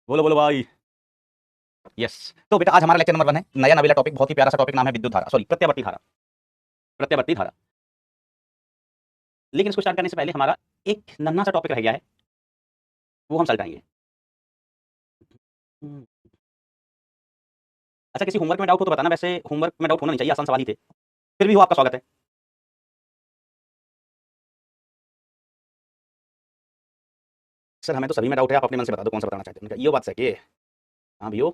बोलो बोलो भाई। यस। तो बेटा आज हमारा लेक्चर नंबर 1 है, नया नवेला टॉपिक, बहुत ही प्यारा सा टॉपिक, नाम है विद्युत धारा, सॉरी प्रत्यावर्ती धारा। प्रत्यावर्ती धारा। लेकिन इसको स्टार्ट करने से पहले हमारा एक नन्हा सा टॉपिक रह गया है, वो हम सलटाएंगे। हम्म, अच्छा, किसी होमवर्क में डाउट हो तो बताना, वैसे होमवर्क में डाउट होना नहीं चाहिए, आसान सवाल ही थे, फिर भी हो आपका स्वागत है। सर हमें तो सभी में डाउट है, आप अपने मन से बता दो कौन सा बताना चाहते हैं। मैंने कहा, ये बात सही है। हाँ भैया,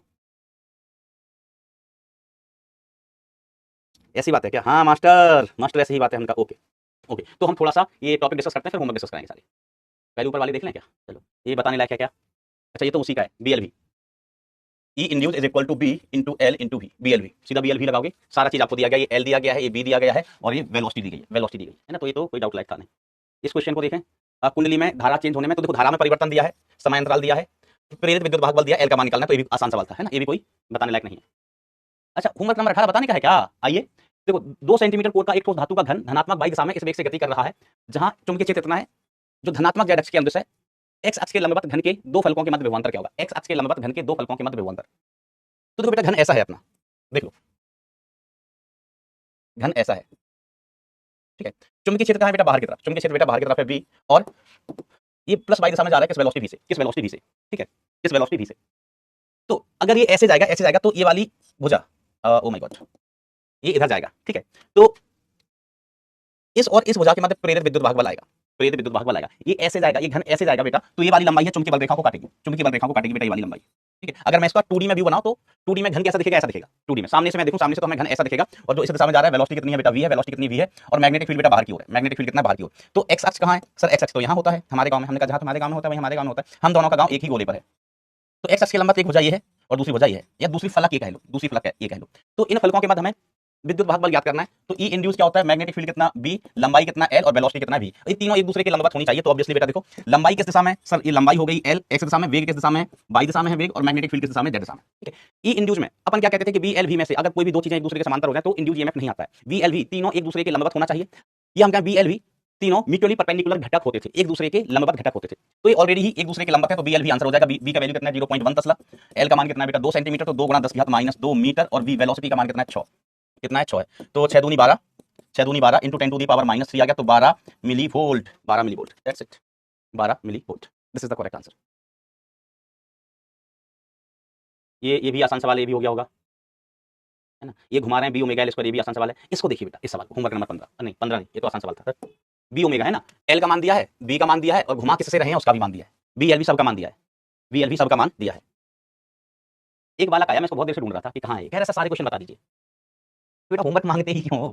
ऐसी बात है क्या? हाँ मास्टर, मास्टर ऐसी ही बात है। हमने कहा ओके। ओके, तो हम थोड़ा सा ये टॉपिक डिस्कस करते हैं, फिर होमवर्क डिस्कस करेंगे सारे। पहले ऊपर वाले देख लें क्या? चलो, ये बताने लायक है क्या? अच्छा, ये तो उसी का है, BLV। E induce is equal to B into L into V. BLV, सीधा BLV लगाओगे, सारा चीज आपको दिया गया, ये एल दिया गया है, ये बी दिया गया है, और ये वेलोसिटी दी गई है, वेलोसिटी दी गई है ना। तो ये तो कोई डाउट लायक था नहीं। इस क्वेश्चन को देखें। कुंडली में धारा चेंज होने में, तो देखो धारा में परिवर्तन दिया है, समय अंतराल दिया है, प्रेरित विद्युत भाग बल दिया, एल का मान निकालना है, तो ये भी आसान सवाल था, है ना, ये भी कोई बताने लायक नहीं है। अच्छा, होमवर्क नंबर 18 बताने का है क्या? आइए। देखो, 2 सेंटीमीटर कोर का एक ठोस धातु का घन धनात्मक y दिशा में इस वेग से गति कर रहा है, जहां चुंबकीय क्षेत्र इतना है, जो धनात्मक z अक्ष के अनुदिश है। x अक्ष के लंबवत घन के दो फलकों के मध्य विभवांतर क्या होगा? x अक्ष के लंबवत घन के दो फलकों के मध्य विभवांतर। तो देखो बेटा, घन ऐसा है अपना, देख लो, घन ऐसा है, ठीक है। चुंबकीय क्षेत्र कहाँ है बेटा? बाहर की तरफ। चुंबकीय क्षेत्र बेटा बाहर की तरफ है v, और ये प्लस y दिशा में जा रहा है, किस वेलोसिटी v से? किस वेलोसिटी v से? ठीक है, किस वेलोसिटी v से। तो अगर ये ऐसे जाएगा, ऐसे जाएगा, तो ये वाली भुजा, ओ माय गॉड, ये इधर जाएगा, ठीक है। तो इस और इस भुजा के मध्य प्रेरित विद्युत भाग बल आएगा, प्रेरित विद्युत भाग बल आएगा, ये ऐसे जाएगा, ये घन ऐसे जाएगा बेटा, तो ये वाली लंबाई है, चुंबकीय बल रेखा को काटेगी, चुंबकीय बल रेखा को काटेगी बेटा, ये वाली लंबाई, ठीक है। अगर मैं इसका 2D में व्यू बनाऊं, तो 2D में घन कैसा दिखेगा? ऐसा दिखेगा 2D में। सामने से मैं देखूं, सामने से तो हमें घन ऐसा दिखेगा, और जो इस दिशा में जा रहा है, वेलोसिटी कितनी है बेटा? v है, वेलोसिटी कितनी v है, और मैग्नेटिक फील्ड बेटा बाहर की ओर है, मैग्नेटिक फील्ड कितना बाहर की ओर। तो x अक्ष कहां है सर? x अक्ष तो यहां होता है हमारे गांव में। हमने कहा जहां तुम्हारे गांव में होता है वहीं हमारे गांव में होता है, हम दोनों का गांव एक ही गोले पर है। तो x अक्ष की लंबाई एक भुजा ये है, और दूसरी भुजा ये है, या दूसरी फलक ये कह लो, दूसरी फलक है ये कह लो। तो इन फलकों के मध्य हमें विद्युत भाग बल ज्ञात करना है। तो ई इंड्यूस क्या होता है? मैग्नेटिक फील्ड कितना? b, लंबाई कितना l, और वेलोसिटी कितना v। ये तीनों एक दूसरे के लंबवत होनी चाहिए। तो ऑब्वियसली बेटा देखो, लंबाई किस दिशा में सर? ये लंबाई हो गई l, x दिशा में, वेग किस दिशा में? y दिशा में है वेग, और मैग्नेटिक फील्ड किस दिशा में? z दिशा में, ठीक है। ई इंड्यूस में अपन क्या कहते थे कि BLV में से अगर कोई भी दो चीजें एक दूसरे के समांतर हो जाए तो इंड्यूस ईएमएफ नहीं आता है। BLV तीनों एक दूसरे के लंबवत होना चाहिए। ये हम कहें BLV तीनों म्यूचुअली परपेंडिकुलर घटक होते थे, एक दूसरे के लंबवत घटक होते थे। तो ये ऑलरेडी ही एक दूसरे के लंबवत है, तो BLV आंसर हो जाएगा। b का वैल्यू कितना है? 0.1 तस्ला। l का मान कितना है बेटा? 2 सेंटीमीटर, तो 2 गुणा 10 की घात -2 मीटर, और v वेलोसिटी का मान कितना है? 6। कितना है? 6 है। तो 6 दूनी 12, 6 दूनी 12 इंटू 10 टू दी पावर -3 आ गया, तो 12 millivolt, 12 millivolt, that's it, 12 millivolt. This is the correct answer. ये भी आसान सवाल, ये भी हो गया होगा, है ना। ये घुमा रहे हैं बी ओमेगा एल स्क्वायर, ये भी आसान सवाल है। इसको देखिए बेटा, इस सवाल को, होमवर्क नंबर 15, नहीं 15 नहीं, ये तो आसान सवाल था सर। बी ओमेगा है ना, एल का मान दिया है, बी का मान दिया है, और घुमा किससे रहे हैं उसका भी मान दिया है। बी एल भी सबका मान दिया है, बी एल भी सबका मान दिया है। एक बालक आया, मैं इसको बहुत देर से ढूंढ रहा था कि कहाँ है, कह रहा है सारे क्वेश्चन बता दीजिए। बेटा होमवर्क मांगते ही क्यों हो?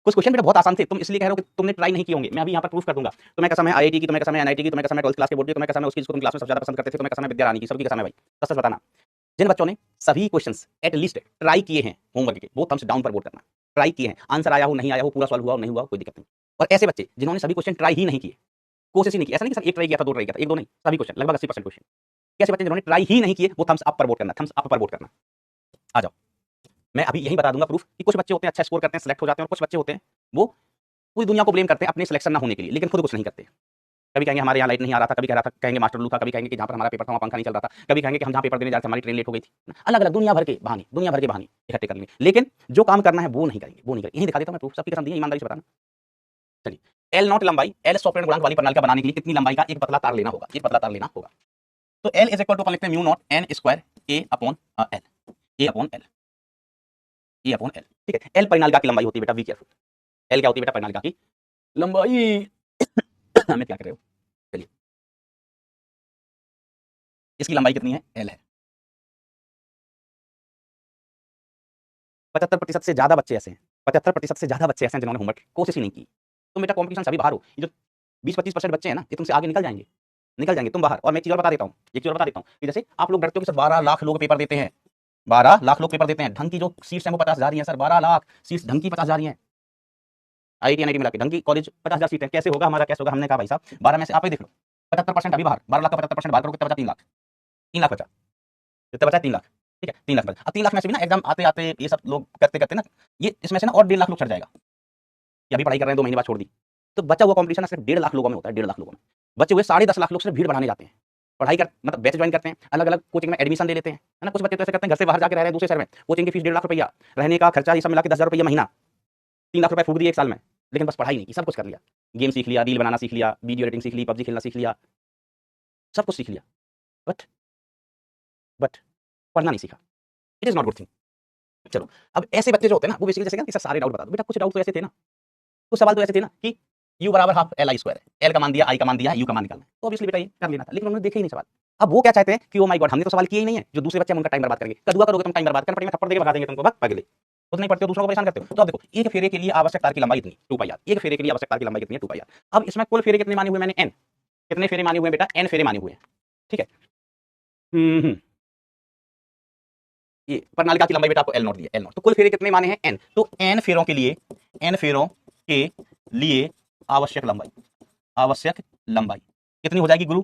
कुछ क्वेश्चन बेटा बहुत आसान थे, तुम इसलिए कह रहे हो कि तुमने ट्राई नहीं किए होंगे। मैं अभी यहाँ पर प्रूफ कर दूंगा। तुम्हें कसम है आईआईटी की, तुम्हें कसम है एनआईटी की, तुम्हें कसम है 12th क्लास के बोर्ड की, तुम्हें कसम है उसकी जिसको तुम क्लास में सबसे ज्यादा पसंद करते थे, तुम्हें कसम है विद्या रानी की, सबकी कसम है भाई। सच सच बताना, जिन बच्चों ने सभी क्वेश्चंस एटलीस्ट ट्राई किए हैं होमवर्क के, वो थम्स डाउन पर वोट करना। ट्राई किए हैं, आंसर आया हो नहीं आया हो, पूरा सॉल्व हुआ हो नहीं हुआ हो, कोई दिक्कत नहीं। और ऐसे बच्चे जिन्होंने सभी क्वेश्चन ट्राई ही नहीं किए, कोशिश ही नहीं की, ऐसा नहीं कि सर एक ट्राई किया था, दो ट्राई किया था, एक दो नहीं, सभी क्वेश्चन, लगभग 80% क्वेश्चन। कैसे बच्चे जिन्होंने ट्राई ही नहीं किए, वो थम्स अप पर वोट करना, थम्स अप पर वोट करना। आ जाओ, मैं अभी यही बता दूंगा प्रूफ कि कुछ बच्चे होते हैं अच्छा स्कोर करते हैं, सेलेक्ट हो जाते हैं, और कुछ बच्चे होते हैं वो पूरी दुनिया को ब्लेम करते हैं अपने सिलेक्शन ना होने के लिए, लेकिन खुद कुछ नहीं करते। कभी कहेंगे हमारे यहाँ लाइट नहीं आ रहा था, कभी कह रहा था कहेंगे मास्टर लू था, कभी कहेंगे कि जहाँ पर हमारा पेपर था वहाँ पंखा नहीं चल रहा था, कभी कहेंगे कि हम जहाँ पेपर देने जा रहे थे हमारी ट्रेन लेट हो गई थी। अलग अलग दुनिया भर के बहाने, दुनिया भर के बहाने इकट्ठे करेंगे, लेकिन जो काम करना है वो नहीं करेंगे, वो नहीं करेंगे। यही दिखा देता हूँ मैं प्रूफ, सबकी कसम दी है, ईमानदारी से बताना। चलिए, एल नॉट लंबाई, एल सॉफ्टवेयर गुणांक वाली प्रणाली का बनाने के लिए कितनी लंबाई का एक पतला तार लेना होगा? एक पतला तार लेना होगा। तो एल इज इक्वल टू, अपन लिखते हैं म्यू नॉट एन स्क्वायर ए अपॉन एल, ए अपॉन एल, ए अपॉन एल, ठीक है। एल परिनालिका की लंबाई होती है बेटा, वी केयरफुल, एल क्या होती है बेटा? परिनालिका की लंबाई। हमें क्या कर रहे हो? चलिए, इसकी लंबाई कितनी है? एल है। 75% से ज्यादा बच्चे ऐसे हैं, 75% से ज्यादा बच्चे ऐसे हैं जिन्होंने होमवर्क कोशिश ही नहीं की। तुम बेटा कॉम्पिटिशन सभी बाहर हो, ये जो 20-25% बच्चे हैं ना, ये तुमसे आगे निकल जाएंगे, निकल जाएंगे तुम बाहर। और मैं एक चीज और बता देता हूँ, एक चीज और बता देता हूँ कि जैसे आप लोग डरते हो कि सर 12 लाख लोग पेपर देते हैं, 12 लाख लोग पेपर देते हैं, ढंग की जो सीट्स हैं वो 50 हजार ही है सर, 12 लाख सीट्स ढंग की 50 हजार ही है। आईआईटी एनआईटी मिला के ढंग की कॉलेज 50 हजार सीट है, कैसे होगा हमारा, कैसे होगा? हमने कहा भाई साहब 12 में से आप ही देख लो, 75% अभी बाहर, 12 लाख का 75% बाहर करो, कितना बचा? 3 लाख, 3 लाख बचा, कितना बचा? 3 लाख, ठीक है, 3 लाख बचा। अब 3 लाख में से भी ना एग्जाम आते आते ये सब लोग करते करते ना, ये इसमें से ना और 1.5 लाख लोग चढ़ जाएगा, ये अभी पढ़ाई कर रहे हैं 2 महीने बाद छोड़ दी, तो बचा हुआ कॉम्पिटिशन सिर्फ 1.5 लाख लोगों में होता है, 1.5 लाख लोगों में। बचे हुए 10.5 लाख लोग सिर्फ भीड़ बढ़ाने जाते हैं, पढ़ाई कर मतलब बैच ज्वाइन करते हैं, अलग अलग कोचिंग में एडमिशन ले लेते हैं, है ना। कुछ बच्चे तो ऐसे करते हैं घर से बाहर जाकर रह रहे हैं दूसरे शहर में, कोचिंग की फीस 1.5 लाख रुपया, रहने का खर्चा ये सब मिला के 10,000 रुपया महीना, 3 लाख रुपए फूक दिए एक साल में, लेकिन बस पढ़ाई नहीं की, सब कुछ कर लिया, गेम सीख लिया, रील बनाना सीख लिया, वीडियो एडिटिंग सीख ली, पबजी खेलना सीख लिया, सब कुछ सीख लिया, बट बट पढ़ना नहीं सीखा। It is not good thing. चलो अब ऐसे बच्चे जो होते हैं ना वो बेसिकली जैसे कि सारे डाउट बता दो बेटा, कुछ डाउट तो ऐसे थे ना, कुछ सवाल तो ऐसे थे ना कि u बराबर हाफ एल आई स्क्वायर है, एल का मान दिया, आई का मान दिया, यू का मान निकालना है, तो ऑब्वियसली बेटा ये कर लेना था, लेकिन उन्होंने देखे ही नहीं सवाल। अब वो क्या चाहते हैं कि ओ माय गॉड हमने तो सवाल किया ही नहीं है, जो दूसरे बच्चे हम उनका टाइम बर्बाद करेंगे, कदुआ करोगे तुम टाइम बर्बाद करना पड़ेगा, थप्पड़ देके भगा देंगे तुमको, भाग पगले खुद नहीं पढ़ते हो दूसरों को परेशान करते हो। तो अब देखो एक फेरे के लिए आवश्यक तार की लंबाई इतनी 2 पाई आर, एक फेरे के लिए आवश्यक तार की लंबाई कितनी है 2 पाई आर। अब इसमें कुल फेरे कितने माने हुए मैंने n, कितने फेरे माने हुए बेटा n फेरे माने हुए हैं, ठीक है। ये प्रणालिका की लंबाई बेटा आपको एल नॉट दी है, एल नॉट, तो कुल फेरे कितने माने हैं n, तो n फेरों के लिए आवश्यक लंबाई कितनी हो जाएगी गुरु,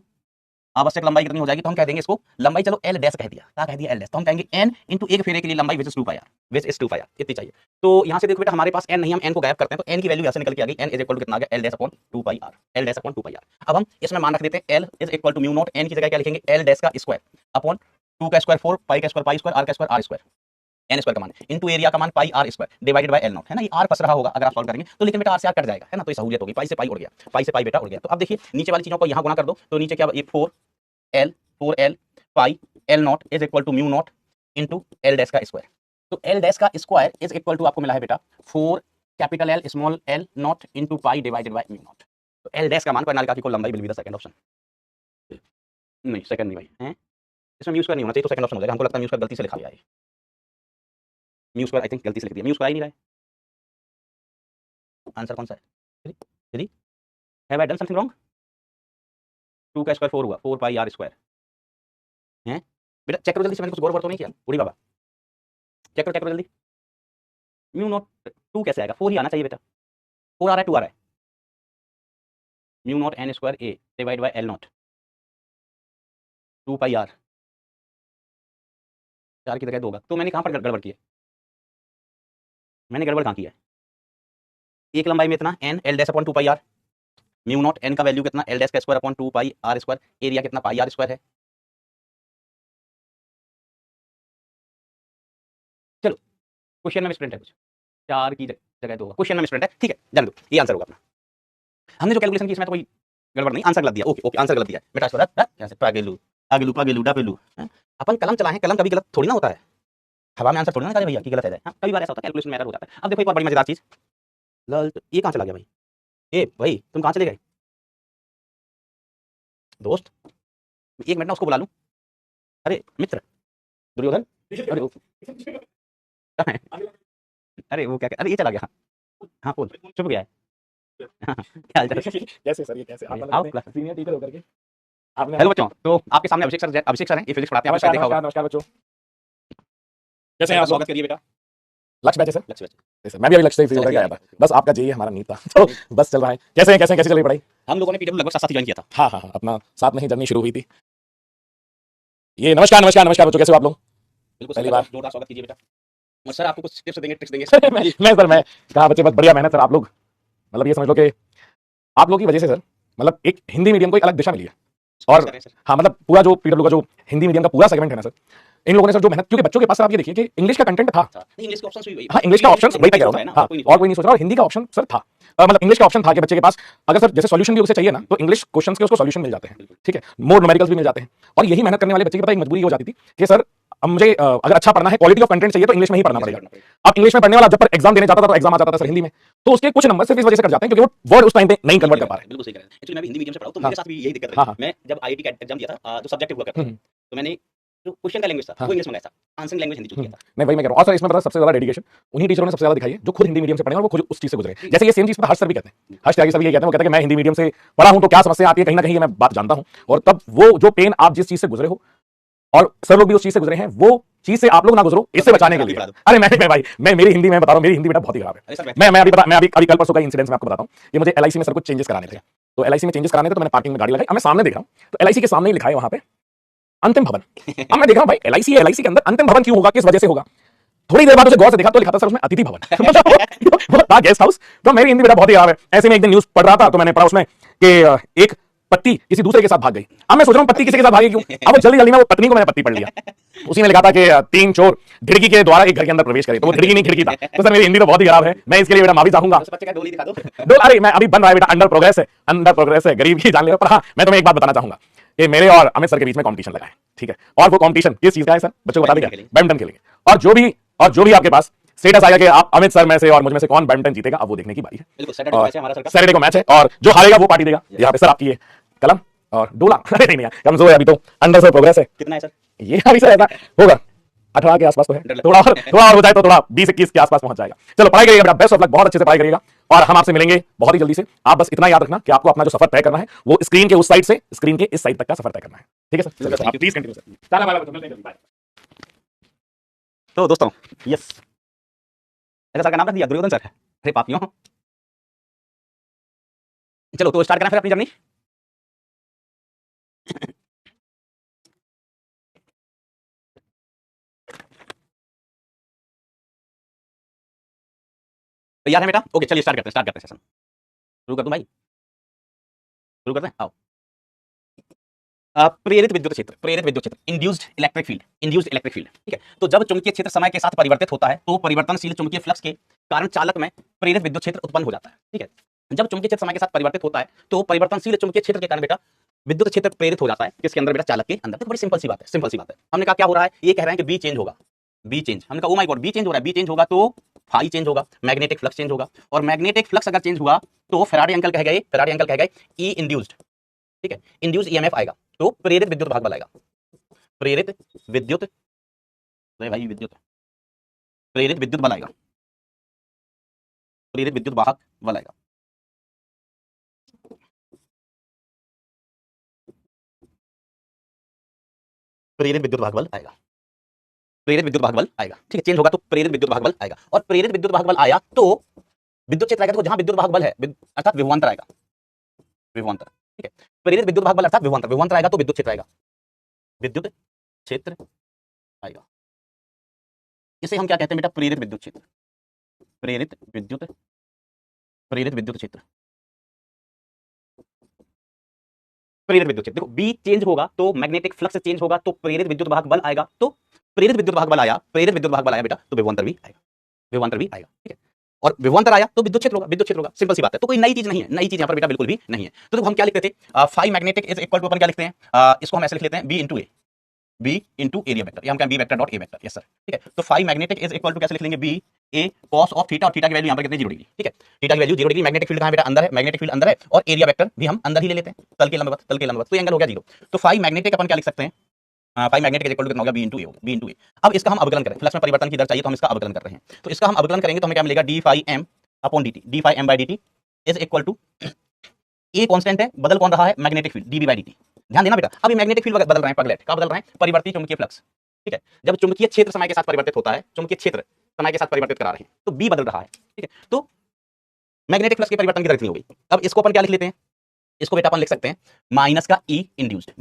आवश्यक लंबाई कितनी हो जाएगी, तो हम कह देंगे इसको लंबाई, चलो एल डैश कह दिया, क्या कह दिया एल डैश, तो हम कहेंगे n इंटू एक फेरे के लिए लंबाई which is 2 pi R, which is 2 pi R इतनी चाहिए। तो यहाँ से देखो बेटा हमारे पास n नहीं, हम n को गायब करते हैं, तो n की वैल्यू यहाँ से निकल के आ गई, n इज इक्वल टू कितना आ गया L dash upon 2 pi R, L dash upon 2 pi R. अब हम इसमें मान रख देते हैं l is equal to mu naught, n की जगह क्या लिखेंगे एल डैश का स्क्वायर अपॉन 2 का स्क्वायर 4, पाई का स्क्वायर आर का square R square, N square का मान इनटू एरिया का मान pi R square divided by L naught, है ना। ये आर फंस रहा होगा अगर आप सॉल्व करेंगे तो, लेकिन बेटा आर से आर कट जाएगा, है ना, तो ये सहूलियत होगी, पाई से पाई उड़ गया, पाई से पाई बेटा उड़ गया। तो अब देखिए नीचे वाली चीजों को यहाँ गुणा कर दो, तो नीचे क्या 4l pi L naught is equal to mu naught into L dash का स्क्वायर, तो एल डैश का स्क्वायर इज इक्वल टू आपको मिला है बेटा 4 capital L small L naught into pi divided by mu naught. तो एल डैश का मान प्रणालिका की कुल लंबाई will be the second option, नहीं सेकंड नहीं भाई है, इसमें म्यू स्क्वायर नहीं होना चाहिए, तो सेकंड ऑप्शन हो जाएगा। हमको लगता है म्यू स्क्वायर गलती से लिखा गया है, म्यू स्क्वायर आई थिंक गलती से लिख दिया, म्यू स्क्वायर ही नहीं रहा है, आंसर कौन सा है, 3 have I done something wrong, 2 का स्क्वायर 4 हुआ, 4 पाई आर स्क्वायर है बेटा, चेक करो जल्दी से, मैंने कुछ गौर तो नहीं किया बूढ़ी बाबा, चेक करो जल्दी, म्यू नॉट 2 कैसे आएगा, 4 ही आना चाहिए बेटा, 4 आ रहा है 2 आ रहा है, mu naught N square A divide by L naught 2 pi R, 4 की जगह 2 होगा, तो मैंने कहाँ पर गड़बड़ की है, मैंने गड़बड़ कहाँ की है, एक लंबाई में इतना n L dash upon 2 pi R, mu naught n का वैल्यू कितना एल डैश का square upon 2 pi R square, area कितना पाई आर स्क्वायर है। चलो क्वेश्चन में मिसप्रिंट है कुछ, 4 की जगह 2 होगा, क्वेश्चन में मिसप्रिंट है, ठीक है जान दो, ये आंसर होगा अपना। हमने जो कैलकुलेशन की इसमें तो कोई गड़बड़ नहीं, आंसर गलत दिया, ओके आंसर गलत दिया बेटा, कैसे पागेलू आगेलू पागेलू डापेलू, अपन कलम चलाएं, कलम कभी गलत थोड़ी ना होता है, हवा में आंसर थोड़ी ना निकाले भैया कि गलत है जाए, कई बार ऐसा होता है कैलकुलेशन में एरर हो जाता है। अब देखो एक और बड़ी मजेदार चीज, ये कहाँ चला गया भाई, ए भाई तुम कहाँ चले गए दोस्त, 1 मिनट ना उसको बुला लूं, अरे मित्र दुर्योधन, अरे अरे वो क्या, अरे ये चला गया, हाँ बोल चुप गया है, क्या हाल चाल, कैसे सर, ये कैसे आप सीनियर टीचर होकर के आपने, हेलो बच्चों, तो आपके सामने अभिषेक सर हैं, ये फिजिक्स पढ़ाते हैं, आपने देखा होगा। नमस्कार बच्चों, कैसे हैं आप, स्वागत करिए बेटा। लक्ष्य बैच है सर, लक्ष्य सर मैं भी अभी लक्ष्य से होकर आया था, बस आपका जी हमारा नीत था, तो बस चल रहा है, कैसे कैसे चल रही पढ़ाई, हम लोगों ने पीडब्ल्यू लगभग साथ ज्वाइन किया था, हाँ अपना साथ में ही जर्नी शुरू हुई थी। ये नमस्कार बच्चों, कैसे हो आप लोग, बिल्कुल पहली बार जोरदार स्वागत कीजिए बेटा, और सर आपको कुछ टिप्स देंगे ट्रिक्स देंगे मैं कहा बच्चे बस बढ़िया मेहनत सर, आप लोग मतलब ये समझ लो कि आप लोगों की वजह से सर मतलब एक हिंदी मीडियम को एक अलग दिशा मिली है, और हाँ मतलब पूरा जो पीडब्ल्यू का जो हिंदी मीडियम का पूरा सेगमेंट है ना सर, इन लोगों ने सर जो मेहनत, क्योंकि बच्चों के पास सर आप ये देखिए कि इंग्लिश का कंटेंट था, इंग्लिश का ऑप्शन भी, हाँ इंग्लिश का ऑप्शन वही पे कह रहा हूं, हाँ और कोई नहीं सोच रहा, और हिंदी का ऑप्शन सर था, मतलब इंग्लिश का ऑप्शन था कि बच्चे के पास अगर सर जैसे सॉल्यूशन भी उसे चाहिए ना, तो इंग्लिश क्वेश्चंस के उसको सॉल्यूशन मिल जाते हैं, ठीक है, मोर न्यूमेरिकल्स भी मिल जाते हैं, और यही मेहनत करने वाले बच्चे की पता एक मजबूरी हो जाती थी कि सर अब मुझे अगर अच्छा पढ़ना है, क्वालिटी ऑफ कंटेंट चाहिए तो इंग्लिश में ही पढ़ना पड़ेगा। अब इंग्लिश में पढ़ने वाला जब पर एग्जाम देने जाता था तो एग्जाम आ जाता था सर हिंदी में, तो उसके कुछ नंबर सिर्फ इस वजह से कट जाते हैं क्योंकि वो वर्ड उस टाइम पे नहीं कन्वर्ट कर पा रहे। बिल्कुल सही कह रहे हैं, एक्चुअली मैं भी हिंदी मीडियम से पढ़ा हूं, तो मेरे साथ भी यही दिक्कत रही। मैं जब आईआईटी का एग्जाम दिया था, जो सब्जेक्ट हुआ करता था, तो मैंने जो क्वेश्चन का लैंग्वेज था वो इंग्लिश मंगाया था, आंसर लैंग्वेज हिंदी चूज किया था। नहीं वही मैं कह रहा हूं, और सर इसमें पता सबसे ज्यादा डेडिकेशन उन्हीं टीचरों ने सबसे ज्यादा दिखाई है जो खुद हिंदी मीडियम से पढ़े और वो खुद उस चीज से गुजरे। जैसे ये सेम चीज हर्ष सर भी कहते हैं, हर्ष त्यागी सर भी ये कहते हैं, वो कहते हैं कि मैं हिंदी मीडियम से पढ़ा हूं तो क्या समस्या आती है, कहीं ना कहीं मैं बात जानता हूं, और तब वो जो पेन आप जिस चीज से गुजरे हो और सर लोग भी उस चीज से गुजरे हैं, वो चीज से आप लोग ना गुजरो, इससे बचाने के लिए। अरे मैं भाई मैं मेरी हिंदी में बता रहा हूं, मेरी हिंदी बेटा बहुत ही खराब है। मैं अभी कल परसों का इंसिडेंट मैं आपको बताता हूं, ये मुझे एलआईसी में सर कुछ चेंजेस कराने थे, तो एलआईसी में चेंजेस कराने थे, तो मैंने पार्किंग में गाड़ी लगाई, अब मैं सामने देख रहा हूं तो एलआईसी के सामने ही लिखा है वहां पे अंतिम भवन। अब मैं देख रहा हूं भाई एलआईसी है, एलआईसी के अंदर अंतिम भवन क्यों होगा, किस वजह से होगा। थोड़ी देर बाद उसे गौर से देखा तो लिखा था सर उसमें अतिथि भवन, वो था गेस्ट हाउस। तो मेरी हिंदी बेटा बहुत ही खराब है। ऐसे में एक दिन न्यूज पढ़ रहा था तो मैंने पढ़ा उसमें कि एक पत्ती किसी दूसरे के साथ भाग गई। अब मैं सोच रहा हूं पत्ती किसी के साथ भागी क्यों? अब वो जल्दी जल्दी में वो पत्नी को मैंने पत्ती पढ़ लिया। उसी में लिखा था कि 3 चोर खिड़की के द्वारा एक घर के अंदर प्रवेश करे, तो वो खिड़की नहीं खिड़की था। तो सर मेरी हिंदी तो बहुत ही खराब है, मैं इसके लिए बेटा माफी चाहूंगा। बच्चे का डोली दिखा दो। डोल, अरे मैं अभी बन रहा है बेटा, अंडर प्रोग्रेस है, गरीब की जान ले रहा। पर हाँ मैं तुम्हें एक बात बताना चाहूंगा कि मेरे और अमित सर के बीच में कंपटीशन लगा है, ठीक है? और वो कंपटीशन किस चीज का है सर, बच्चों को बता देंगे? बैडमिंटन खेलेंगे। और जो भी आपके पास स्टेटस आएगा कि आप अमित सर में से और मुझ में से कौन बैडमिंटन जीतेगा, अब वो देखने की बारी है। बिल्कुल, सैटरडे को मैच है हमारा सर का। सैटरडे को मैच है और जो हारेगा वो पार्टी देगा। यहाँ पे सर आपकी ये कलम और डोला अरे नहीं कमजोर है अभी तो, अंडर सर प्रोग्रेस है। कितना है सर? ये अभी सर ऐसा होगा 18 के आसपास तो है, थोड़ा और हो जाए तो थोड़ा 20-21 के आसपास पहुंच जाएगा। चलो पढ़ाई करिएगा बेटा, बेस्ट ऑफ लक, बहुत अच्छे से पढ़ाई करिएगा और हम आपसे मिलेंगे बहुत ही जल्दी से। आप बस इतना याद रखना कि आपको अपना जो सफर तय करना है वो स्क्रीन के उस साइड से स्क्रीन के इस साइड तक का सफर तय करना है, ठीक है सर? आप प्लीज कंटिन्यू सर। चलो बाय। तो दोस्तों यस, ऐसा सर का नाम रख दिया दुर्योधन सर। अरे पापियों, चलो तो स्टार्ट करें फिर अपनी जर्नी। तैयार है बेटा? ओके चलिए स्टार्ट करते हैं सेशन। शुरू कर दूं भाई? शुरू करते हैं, आओ। प्रेरित विद्युत क्षेत्र, इंड्यूस्ड इलेक्ट्रिक फील्ड, ठीक है? तो जब चुंबकीय क्षेत्र समय के साथ परिवर्तित होता है तो परिवर्तनशील चुंबकीय फ्लक्स के कारण चालक में प्रेरित विद्युत क्षेत्र उत्पन्न हो जाता है, ठीक है? जब चुंबकीय क्षेत्र समय के साथ परिवर्तित होता है तो परिवर्तनशील चुंबकीय क्षेत्र के कारण बेटा विद्युत क्षेत्र प्रेरित हो जाता है, किसके अंदर बेटा? चालक के अंदर। तो बड़ी सिंपल सी बात है। हमने कहा क्या हो रहा है, ये कह रहे हैं कि बी चेंज होगा, बी चेंज। हमने कहा ओ माय गॉड बी चेंज हो रहा है, बी चेंज होगा तो फाई चेंज होगा, मैग्नेटिक फ्लक्स चेंज होगा, और मैग्नेटिक फ्लक्स अगर चेंज हुआ तो फेराडे अंकल कह गए ई इंड्यूस्ड, ठीक है? इंड्यूस्ड ईएमएफ आएगा तो प्रेरित विद्युत भाग बल आएगा। प्रेरित विद्युत बल आएगा, प्रेरित विद्युत वाहक बल आएगा। प्रेरित विद्युत भाग बल आएगा, ठीक है? चेंज होगा तो प्रेरित विद्युत भाग बल आएगा, और प्रेरित विद्युत भाग बल आया तो विद्युत क्षेत्र आएगा। तो जहां विद्युत भाग बल है अर्थात विभवांतर आएगा, विभवांतर, ठीक है? प्रेरित विद्युत भाग बल अर्थात विभवांतर आएगा तो विद्युत क्षेत्र आएगा, विद्युत क्षेत्र आएगा। इसे हम क्या कहते हैं बेटा? प्रेरित विद्युत क्षेत्र, प्रेरित विद्युत क्षेत्र, प्रेरित विद्युत क्षेत्र। देखो बी चेंज होगा तो मैग्नेटिक फ्लक्स चेंज होगा तो प्रेरित विद्युत भाग बल आएगा, तो प्रेरित विद्युत भाग बल आया बेटा तो विभवांतर भी आएगा, ठीक है? और विभवांतर आया तो विद्युत क्षेत्र होगा, सिंपल सी बात है। तो कोई नई चीज नहीं है, नई चीज यहाँ पर बेटा बिल्कुल भी नहीं है। तो देखो हम क्या लिखते थे, phi magnetic is equal to, अपन क्या लिखते हैं, इसको हम ऐसे लिख लेते हैं बी इंटू एरिया वेक्टर, या हम क्या B vector dot A vector, yes sir, ठीक है? तो phi magnetic is equal to कैसे लिख लेंगे, B A cos of theta, और थीटा की वैल्यू यहाँ पर कितनी 0 डिग्री, ठीक है? थीटा की वैल्यू 0 डिग्री। मैग्नेटिक फील्ड कहाँ बेटा? अंदर है, मैग्नेटिक फील्ड अंदर है, और एरिया वेक्टर भी हम अंदर ही ले लेते हैं, तल के लंबवत, तो एंगल हो गया 0। तो फाई मैग्नेटिक अपन क्या लिख सकते हैं, phi magnetic is equal to कितना होगा, बी इंटू ए। अब इसका हम अवकलन करें, फ्लक्स में परिवर्तन की दर चाहिए तो हम इसका अवकलन कर रहे हैं। तो इसका हम अवकलन करेंगे तो हमें क्या मिलेगा, D phi M upon D T, D phi M by D T is equal to, A constant है, बदल कौन रहा है? Magnetic field, DB by D T. ध्यान देना बेटा, अभी मैग्नेटिक फील्ड बदल रहे हैं, पगलेट क्या बदल रहे हैं? परिवर्ती चुंबकीय फ्लक्स, ठीक है? जब चुंबकीय क्षेत्र समय के साथ परिवर्तित होता है, चुंबकीय क्षेत्र समय के साथ परिवर्तित करा रहे हैं तो बी बदल रहा है, ठीक है? तो मैग्नेटिक फ्लक्स के परिवर्तन की दर कितनी हो गई? अब इसको अपन क्या लिख लेते हैं, इसको बेटा अपन लिख सकते हैं माइनस का E induced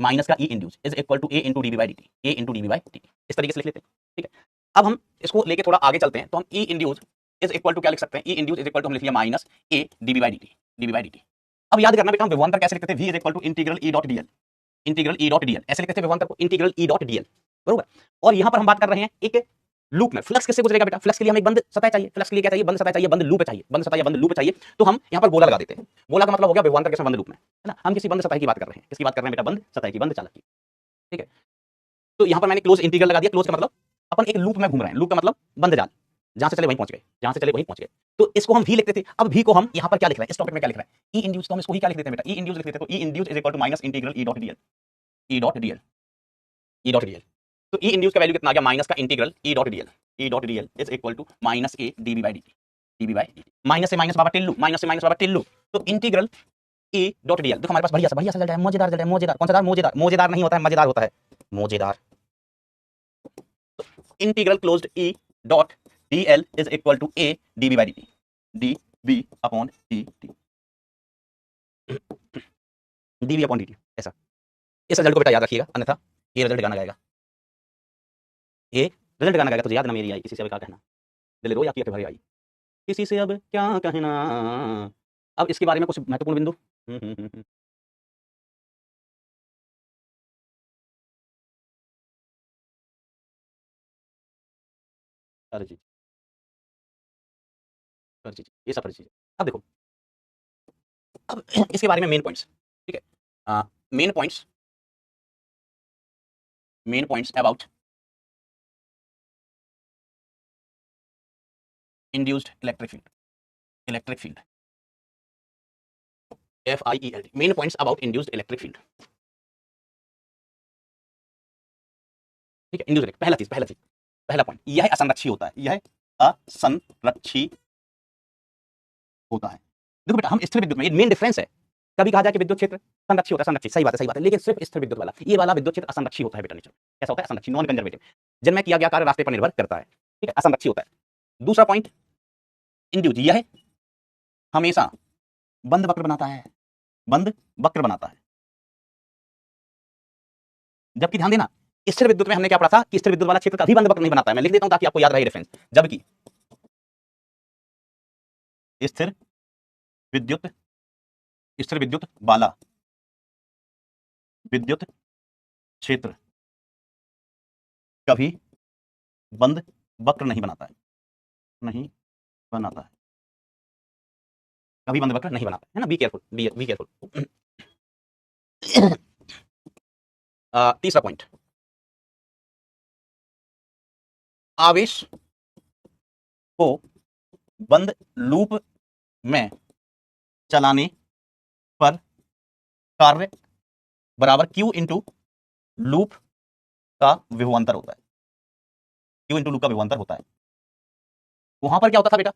is equal to A into DB by D T, इस तरीके से लिख लेते हैं, ठीक है? अब हम इसको लेके थोड़ा आगे चलते हैं तो हम E induced is equal to क्या लिख सकते हैं, E induced is equal to हम लिख लिया minus A DB by D T. अब याद करना बेटा हम विभवांतर कैसे लिखते थे, V is equal to integral E dot DL, ऐसे लिखते थे विभवांतर को, इंटीग्रल ई डॉट डीएल, बरोबर? और यहां पर हम बात कर रहे हैं एक लूप में, फ्लक्स किससे गुजरेगा बेटा? फ्लक्स के लिए हमें एक बंद सतह चाहिए, फ्लक्स के लिए क्या चाहिए? बंद सतह चाहिए, बंद लूप चाहिए। तो हम यहां पर गोला लगा देते हैं, गोला का मतलब हो गया विभवांतर के बंद लूप में, है ना? हम किसी बंद सतह की बात कर रहे हैं, किसकी बात कर रहे हैं बेटा? बंद सतह की, बंद चालक की, ठीक है? तो यहां पर मैंने क्लोज इंटीग्रल लगा दिया। क्लोज का मतलब अपन एक लूप में घूम रहे हैं, लूप का मतलब बंद जाल, जहां से चले वहीं पहुंच गए, तो इसको हम वी लिखते थे। अब वी को हम यहां पर क्या लिख रहे हैं, इस टॉपिक में क्या लिख रहे हैं, ई इंड्यूस, तो हम इसको ही क्या लिख देते हैं बेटा? ई इंड्यूस लिख देते हैं। तो E induce is equal to minus integral E dot DL. तो ई इंड्यूस का वैल्यू कितना आ गया? माइनस का integral E dot DL is equal to minus A DB by D T, minus से माइनस बाबा टिल्लू, तो इंटीग्रल ई डॉट डीएल। देखो हमारे पास बढ़िया सा रिजल्ट है, मजेदार। कौन सा दार? मजेदार नहीं होता है, मजेदार होता है, मजेदार। तो integral closed E dot DL is equal to A DB by D T, upon D T, ऐसा। इस रिजल्ट को बेटा याद रखिएगा, अन्यथा ये रिजल्ट गाना गाएगा, तो याद ना मेरी आई, किसी से अब क्या कहना, दिल रो या किया भरी आई, किसी से अब क्या कहना। अब इसके बारे में कुछ महत्वपूर्ण बिंदु, सारी चीज, सारी चीज, ये सब सारी चीज। अब देखो, अब इसके बारे में मेन पॉइंट्स, ठीक है, main points, main points about induced electric field, FIELD, main points about induced electric field, ठीक है। इंड्यूस्ड, पहला पॉइंट, यह असंरक्षी होता है, यह असंरक्षी होता है। देखो बेटा, हम स्थिर विद्युत में, ये मेन डिफरेंस है। कभी कहा जाए कि विद्युत क्षेत्र संरक्षी होता है, संरक्षी, सही बात है, लेकिन सिर्फ स्थिर विद्युत वाला, ये वाला विद्युत क्षेत्र असंरक्षी होता है बेटा। नेचर कैसा होता है? असंरक्षी, नॉन कंजर्वेटिव, जिनमें किया गया कार्य रास्ते पर निर्भर करता है, ठीक है, असंरक्षी होता है। दूसरा पॉइंट, इंड्यूज, यह है हमेशा बंद वक्र बनाता है, बंद वक्र बनाता है। जबकि ध्यान देना, स्थिर विद्युत में हमने क्या पढ़ा था कि स्थिर विद्युत वाला क्षेत्र कभी बंद वक्र नहीं बनाता है। मैं लिख देता हूं ताकि आपको याद रहे रेफरेंस। जबकि स्थिर विद्युत, स्थिर विद्युत वाला विद्युत क्षेत्र कभी बंद वक्र नहीं बनाता है, नहीं बनाता है, कभी बंद वक्र नहीं बनाता है ना। Be careful, be careful. तीसरा पॉइंट, आवेश को बंद लूप में चलाने पर कार्य बराबर Q इंटू लूप का विभवांतर होता है, Q इंटू लूप का विभवांतर होता है। वहां पर क्या होता था बेटा,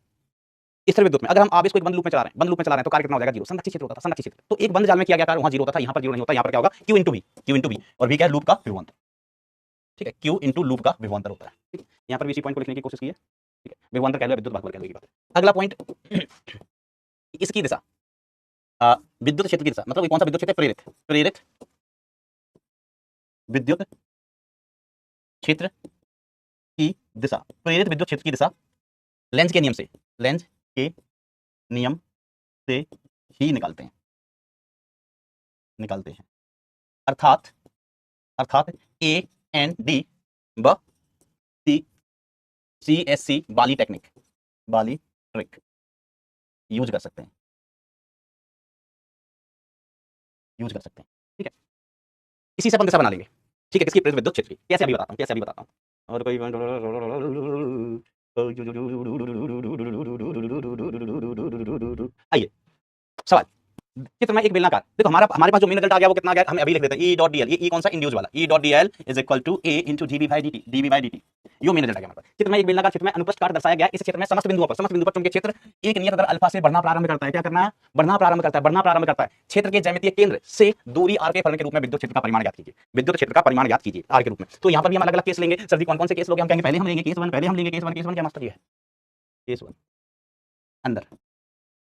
स्थिर विद्युत में अगर हम आवेश को एक बंद लूप में चला रहे हैं, बंद लूप में चला रहे हैं, तो कार्य कितना हो जाएगा? जीरो। संरक्षित क्षेत्र होता था, संरक्षित क्षेत्र, तो एक बंद जाल में किया गया कार्य वहां जीरो होता था, यहां पर जीरो नहीं होता। यहां पर क्या होगा? Q इंटू V, और V क्या है? लूप का विभवांतर, ठीक है, Q इंटू लूप का विभवांतर होता है, ठीक है। यहां पर भी इसी पॉइंट को लिखने की कोशिश की है, ठीक है। विभवांतर कह लो, विद्युत भागफल कह लो, की बात है। अगला पॉइंट, इसकी दिशा, विद्युत क्षेत्र की दिशा, मतलब कौन सा विद्युत क्षेत्र? प्रेरित, प्रेरित विद्युत क्षेत्र की दिशा, प्रेरित विद्युत क्षेत्र की दिशा लेंज के नियम से, लेंज के नियम से ही निकालते हैं, अर्थात A एंड D व CSC बाली टेक्निक, बाली ट्रिक यूज कर सकते हैं, ठीक है। इसी से अपन दिशा बना लेंगे, ठीक है, किसकी? प्रेरित विद्युत क्षेत्र की। कैसे? अभी बताता हूं, और कोई आइए, सवाल, चित्र में एक बेलनाकार, देखो हमारे पास जो मेन रिजल्ट आ गया वो कितना आ गया? हम अभी लिख देते हैं E डॉट dl, ये कौन सा? इंड्यूस वाला। E dot dl is equal to A into dv by dt, यो मेन रिजल्ट आ गया हमारे पास। चित्र में एक बेलनाकार क्षेत्र में अनुप्रस्थ काट दर्शाया गया। इस क्षेत्र में समस्त बिंदुओं पर चुंबकीय क्षेत्र एक नियत दर अल्फा से बढ़ना प्रारंभ करता है। क्या करना है? बढ़ना प्रारंभ करता है। क्षेत्र के ज्यामितीय केंद्र से दूरी r के फलन के रूप में विद्युत क्षेत्र का परिमाण ज्ञात कीजिए, विद्युत क्षेत्र का परिमाण ज्ञात कीजिए r के रूप में। तो यहाँ पर भी हम अलग अलग केस लेंगे। सर जी कौन कौन से केस लोगे? हम कहेंगे पहले हम लेंगे केस 1, केस 1 क्या मास्टर जी है? केस 1 अंदर,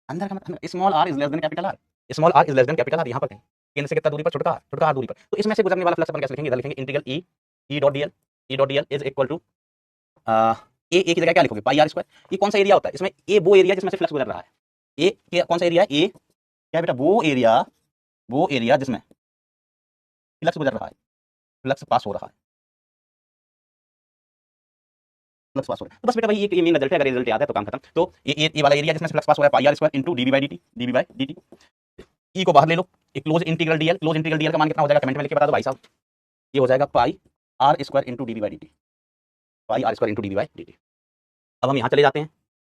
अंदर का मतलब small r is less than capital R, small r is less than capital R। यहाँ पर कहीं केंद्र से कितना दूरी पर? छोटा r दूरी पर। तो इसमें से गुजरने वाला फ्लक्स अपन कैसे लिखेंगे? इधर लिखेंगे integral E dot dl is equal to A की जगह क्या लिखोगे? Pi r square. ये कौन सा एरिया होता है? इसमें ए वो एरिया जिसमें से फ्लक्स गुजर रहा है। ए कौन सा एरिया है? ए क्या बेटा? वो एरिया जिसमें फ्लक्स गुजर रहा है, फ्लक्स पास हो रहा है, फ्लक्स पास हो रहा है। तो बस बेटा भाई ये मेन रिजल्ट है। अगर रिजल्ट याद है तो काम खत्म। तो ये वाला एरिया जिसमें फ्लक्स पास हो रहा है, पाई r square into dv by dt। ई को बाहर ले लो, एक क्लोज इंटीग्रल dl का मान कितना हो जाएगा? कमेंट में लिख के बता दो भाई साहब। ये हो जाएगा पाई r square into dv by dt, pi r square into dv by dt। अब हम यहाँ चले जाते हैं,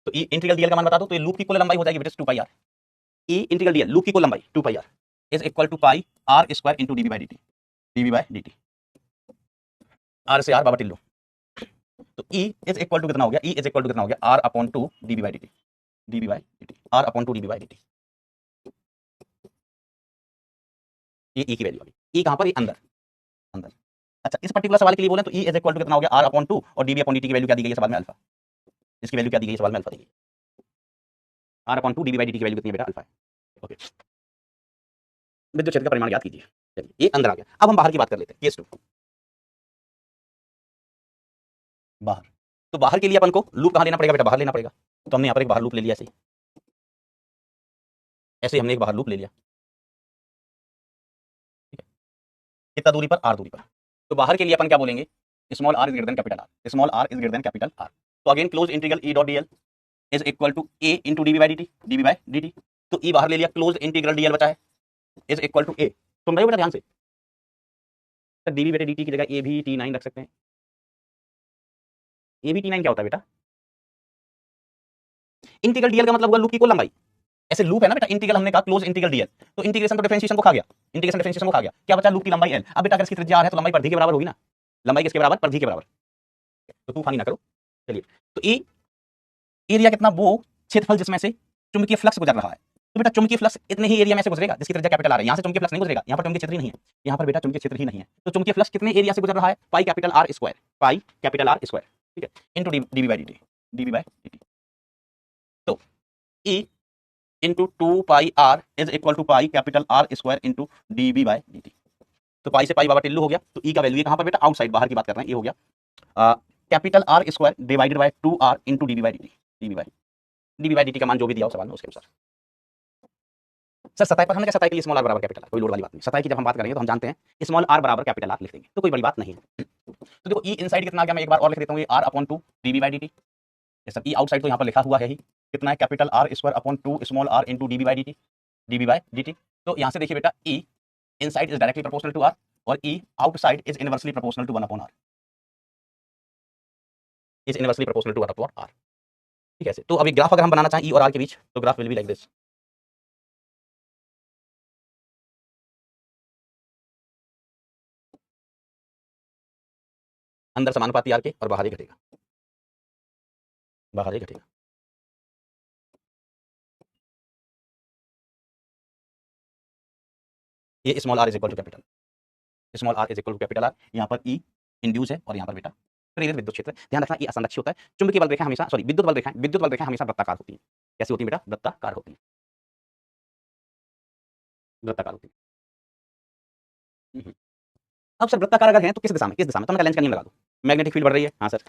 तो ई इंटीग्रल dl का मान बता दो, तो ये लूप की कुल लंबाई हो जाएगी बेटा 2 pi r। E integral dl loop की कुल लंबाई 2 pi r is equal to pi r square into dv by dt। r से r बाबा टिल्लो, तो E इज इक्वल टू कितना हो गया? E इज इक्वल टू कितना हो गया? R upon 2 dv by dt, R upon 2 dv by dt। ये E की वैल्यू आ गई। E कहां पर? ये अंदर। अच्छा, इस पर्टिकुलर सवाल के लिए बोले तो E इज इक्वल टू कितना हो गया? R अपॉन 2 और dv अपॉन dt की वैल्यू क्या दी गई है सवाल में? अल्फा। इसकी वैल्यू क्या दी गई है सवाल में? अल्फा दी गई। R upon 2 dv by dt की वैल्यू कितनी है बेटा? अल्फा है। ओके, विद्युत क्षेत्र का परिमाण याद कीजिए। चलिए, ये अंदर आ गया। अब हम बाहर की बात कर लेते हैं, केस 2, बाहर। तो बाहर के लिए अपन को लूप कहां लेना पड़ेगा बेटा? बाहर लेना पड़ेगा। तो हमने यहाँ पर एक बाहर लूप ले लिया, ऐसे हमने एक बाहर लूप ले लिया, ठीक है। कितना दूरी पर? r दूरी पर। तो बाहर के लिए अपन क्या बोलेंगे? Small r is greater than capital R, small r is greater than capital R। तो again close integral E dot DL is equal to A into DB by D T. तो ई बाहर ले लिया, क्लोज इंटीग्रल डीएल बचा है is equal to ए। सुन रहे हो बेटा ध्यान से, डीबी बेटे डी टी की जगह ए भी T9 रख सकते हैं। ए भी T9 क्या होता है बेटा? इंटीग्रल डीएल का मतलब होगा लूप की कुल लंबाई। ऐसे लूप है ना बेटा, इंटीग्रल हमने कहा क्लोज इंटीग्रल डीएल, तो इंटीग्रेशन तो डिफरेंशिएशन को खा गया, इंटीग्रेशन डिफरेंशिएशन को खा गया, क्या बचा लूप की लंबाई एल। अब बेटा अगर इसकी त्रिज्या r है तो लंबाई परिधि के बराबर होगी ना, लंबाई किसके बराबर? परिधि के बराबर। तो तूफानी ना करो। चलिए, तो ए एरिया कितना? वो क्षेत्रफल जिसमें से चुंबकीय फ्लक्स गुजर रहा है। तो बेटा चुंबकीय फ्लक्स इतने ही एरिया में से गुजरेगा जिसकी त्रिज्या कैपिटल आर है। यहाँ से चुंबकीय फ्लक्स नहीं गुजरेगा, यहाँ पर चुंबकीय क्षेत्र ही नहीं है, यहाँ पर बेटा चुंबकीय क्षेत्र ही नहीं है। तो चुंबकीय फ्लक्स कितने एरिया से गुजर रहा है? Pi capital R square, pi capital R square, ठीक है, into DB by D T. तो E into 2 pi R is equal to pi capital R square into DB by D T. तो pi से पाई बाबा टिल्लू हो गया। तो ई का वैल्यू कहाँ पर बेटा? आउटसाइड, बाहर की बात कर रहे हैं, ये हो गया capital R square divided by 2r into DB by D T का मान जो भी दिया हो सवाल में उसके अनुसार। सर सतह पर हमने कहा सतह के लिए स्मॉल आर बराबर कैपिटल आर, कोई लोड वाली बात नहीं। सतह की जब हम बात करेंगे तो हम जानते हैं स्मॉल आर बराबर कैपिटल आर लिख देंगे, तो कोई बड़ी बात नहीं है। तो देखो ई इनसाइड कितना आ गया, मैं एक बार और लिख देता हूँ, ये r upon 2 DB by D T. Sir E outside तो यहाँ पर लिखा हुआ है ही, कितना है? Capital R square upon 2 small R into DB by D T. तो यहाँ से देखिए बेटा E inside is directly proportional to R और E outside is inversely proportional to 1 upon R, is inversely proportional to 1 upon R. ठीक है, तो अभी ग्राफ अगर हम बनाना चाहें ई और आर के बीच, तो graph will be like this. अंदर समानुपाती आर के और बाहर ही घटेगा, बाहर ही घटेगा। ये small R is equal to capital, small R is equal to capital R. यहाँ पर ई इंड्यूस है और यहाँ पर बेटा प्रेरित विद्युत क्षेत्र। ध्यान रखना ये असंरक्षित होता है। चुंबकीय बल रेखा हमेशा, सॉरी विद्युत बल रेखा हमेशा वृत्ताकार होती है। कैसी होती है बेटा? वृत्ताकार होती है, वृत्ताकार होती है। अब सर वृत्ताकार अगर है तो किस दिशा में? किस दिशा में? तो मैं लेंस का नियम लगा दूं, मैग्नेटिक फील्ड बढ़ रही है। हाँ सर,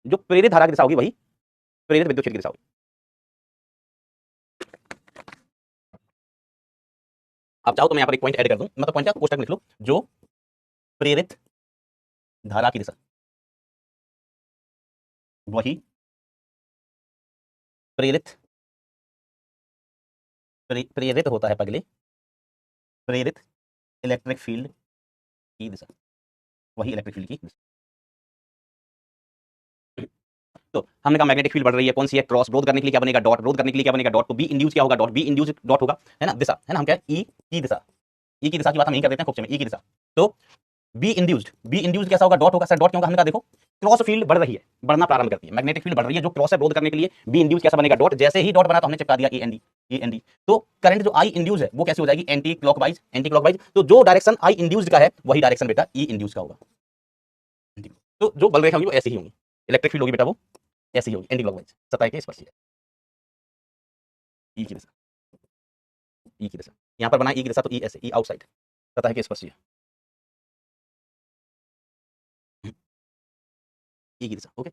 जो प्रेरित धारा की दिशा होगी वही प्रेरित विद्युत क्षेत्र की दिशा होगी। आप चाहो तो मैं यहाँ पर एक पॉइंट ऐड कर दूं, मतलब पॉइंट क्या, कोष्टक लिख लो, जो प्रेरित धारा की दिशा वही प्रेरित होता है पगले, प्रेरित इलेक्ट्रिक फील्ड की दिशा, वही इलेक्ट्रिक फील्ड की दिशा। तो हमने कहा मैग्नेटिक फील्ड बढ़ रही है, कौन सी है? क्रॉस। रोध करने के लिए क्या बनेगा? डॉट। रोध करने के लिए क्या बनेगा? डॉट। तो बी इंड्यूस क्या होगा? डॉट। बी इंड्यूस डॉट होगा, है ना, दिशा, है ना। हम क्या है? ई की दिशा, ई की दिशा की बात हम नहीं कर देते हैं खूब में, ई की दिशा। तो बी इंड्यूस्ड कैसा होगा? डॉट होगा। सर डॉट क्यों होगा? हमने कहा देखो क्रॉस फील्ड बढ़ रही है, बढ़ना प्रारंभ करती है, मैग्नेटिक फील्ड बढ़ रही है, जो क्रॉस है रोध करने के लिए बी इंड्यूस कैसा बनेगा? डॉट। जैसे ही डॉट बना तो हमने चिपका दिया ए एन डी। तो करंट जो आई इंड्यूस है वो कैसे हो जाएगी? Anti clockwise. तो जो डायरेक्शन आई इंड्यूस्ड का है वही डायरेक्शन बेटा ई इंड्यूस का होगा। तो जो बल रेखा होगी वो ऐसी ही होगी, इलेक्ट्रिक फील्ड होगी बेटा वो ऐसी होगी, एंटी क्लॉकवाइज, सतह के स्पर्शी है। ई की दिशा, ई की दिशा यहाँ पर बना, ई की दिशा, तो ई ऐसे, ई आउटसाइड, सतह के स्पर्शी है, ई की दिशा। ओके,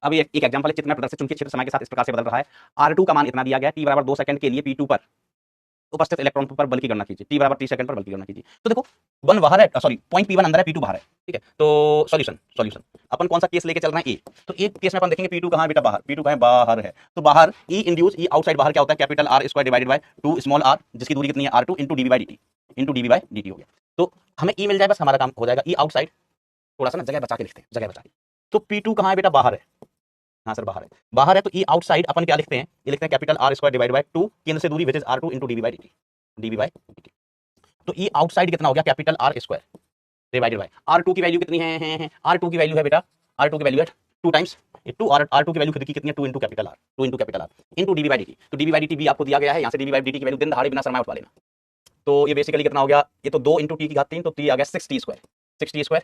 अब एक एग्जांपल है, चित्र में प्रदर्शित चुंबकीय क्षेत्र समय के साथ इस प्रकार से बदल रहा है। R2 का मान इतना दिया गया है, t बराबर 2 सेकंड के लिए P2 पर उपस्थित इलेक्ट्रॉन पर बल की गणना कीजिए। t बराबर 30 सेकंड पर बल की गणना कीजिए। तो देखो 1 बाहर है, सॉरी पॉइंट P1 अंदर है, P2 बाहर है, ठीक है। तो सॉल्यूशन अपन कौन सा केस लेके चल रहे हैं? ए। तो एक केस में अपन देखेंगे P2 कहाँ है बेटा? बाहर। P2 कहाँ है? बाहर है। तो बाहर ई इंड्यूस, ई आउटसाइड, बाहर क्या होता है? Capital R square divided by 2 small R, जिसकी दूरी कितनी है? R2 into DB by D T हो गया। तो हमें ई मिल जाए, बस हमारा काम हो जाएगा। ई आउटसाइड, थोड़ा सा ना जगह बचा के लिखते हैं, जगह बचा के। तो P2 कहाँ है बेटा? बाहर है। हाँ सर बाहर है, बाहर है। तो ई आउटसाइड अपन क्या लिखते हैं? ये लिखते हैं capital R square divide by 2, केंद्र से दूरी which is R2 into DB by D T. तो ई आउटसाइड कितना हो गया? Capital R square divided bye R2 की वैल्यू कितनी है? R2 की वैल्यू है बेटा, R2 की वैल्यू है 2 टाइम्स 2, R2 की वैल्यू खुद की कितनी है? 2 into capital R into DB by D T. तो डीबी बाई डी टी भी आपको दिया गया है, यहाँ से डीबी बाई डी टी की वैल्यू दिन दहाड़े बिना सरमाया उठवा लेना। तो ये बेसिकली कितना हो गया? ये तो 2 इंटू टी की घात 3, तो टी आ गया 6t स्क्वायर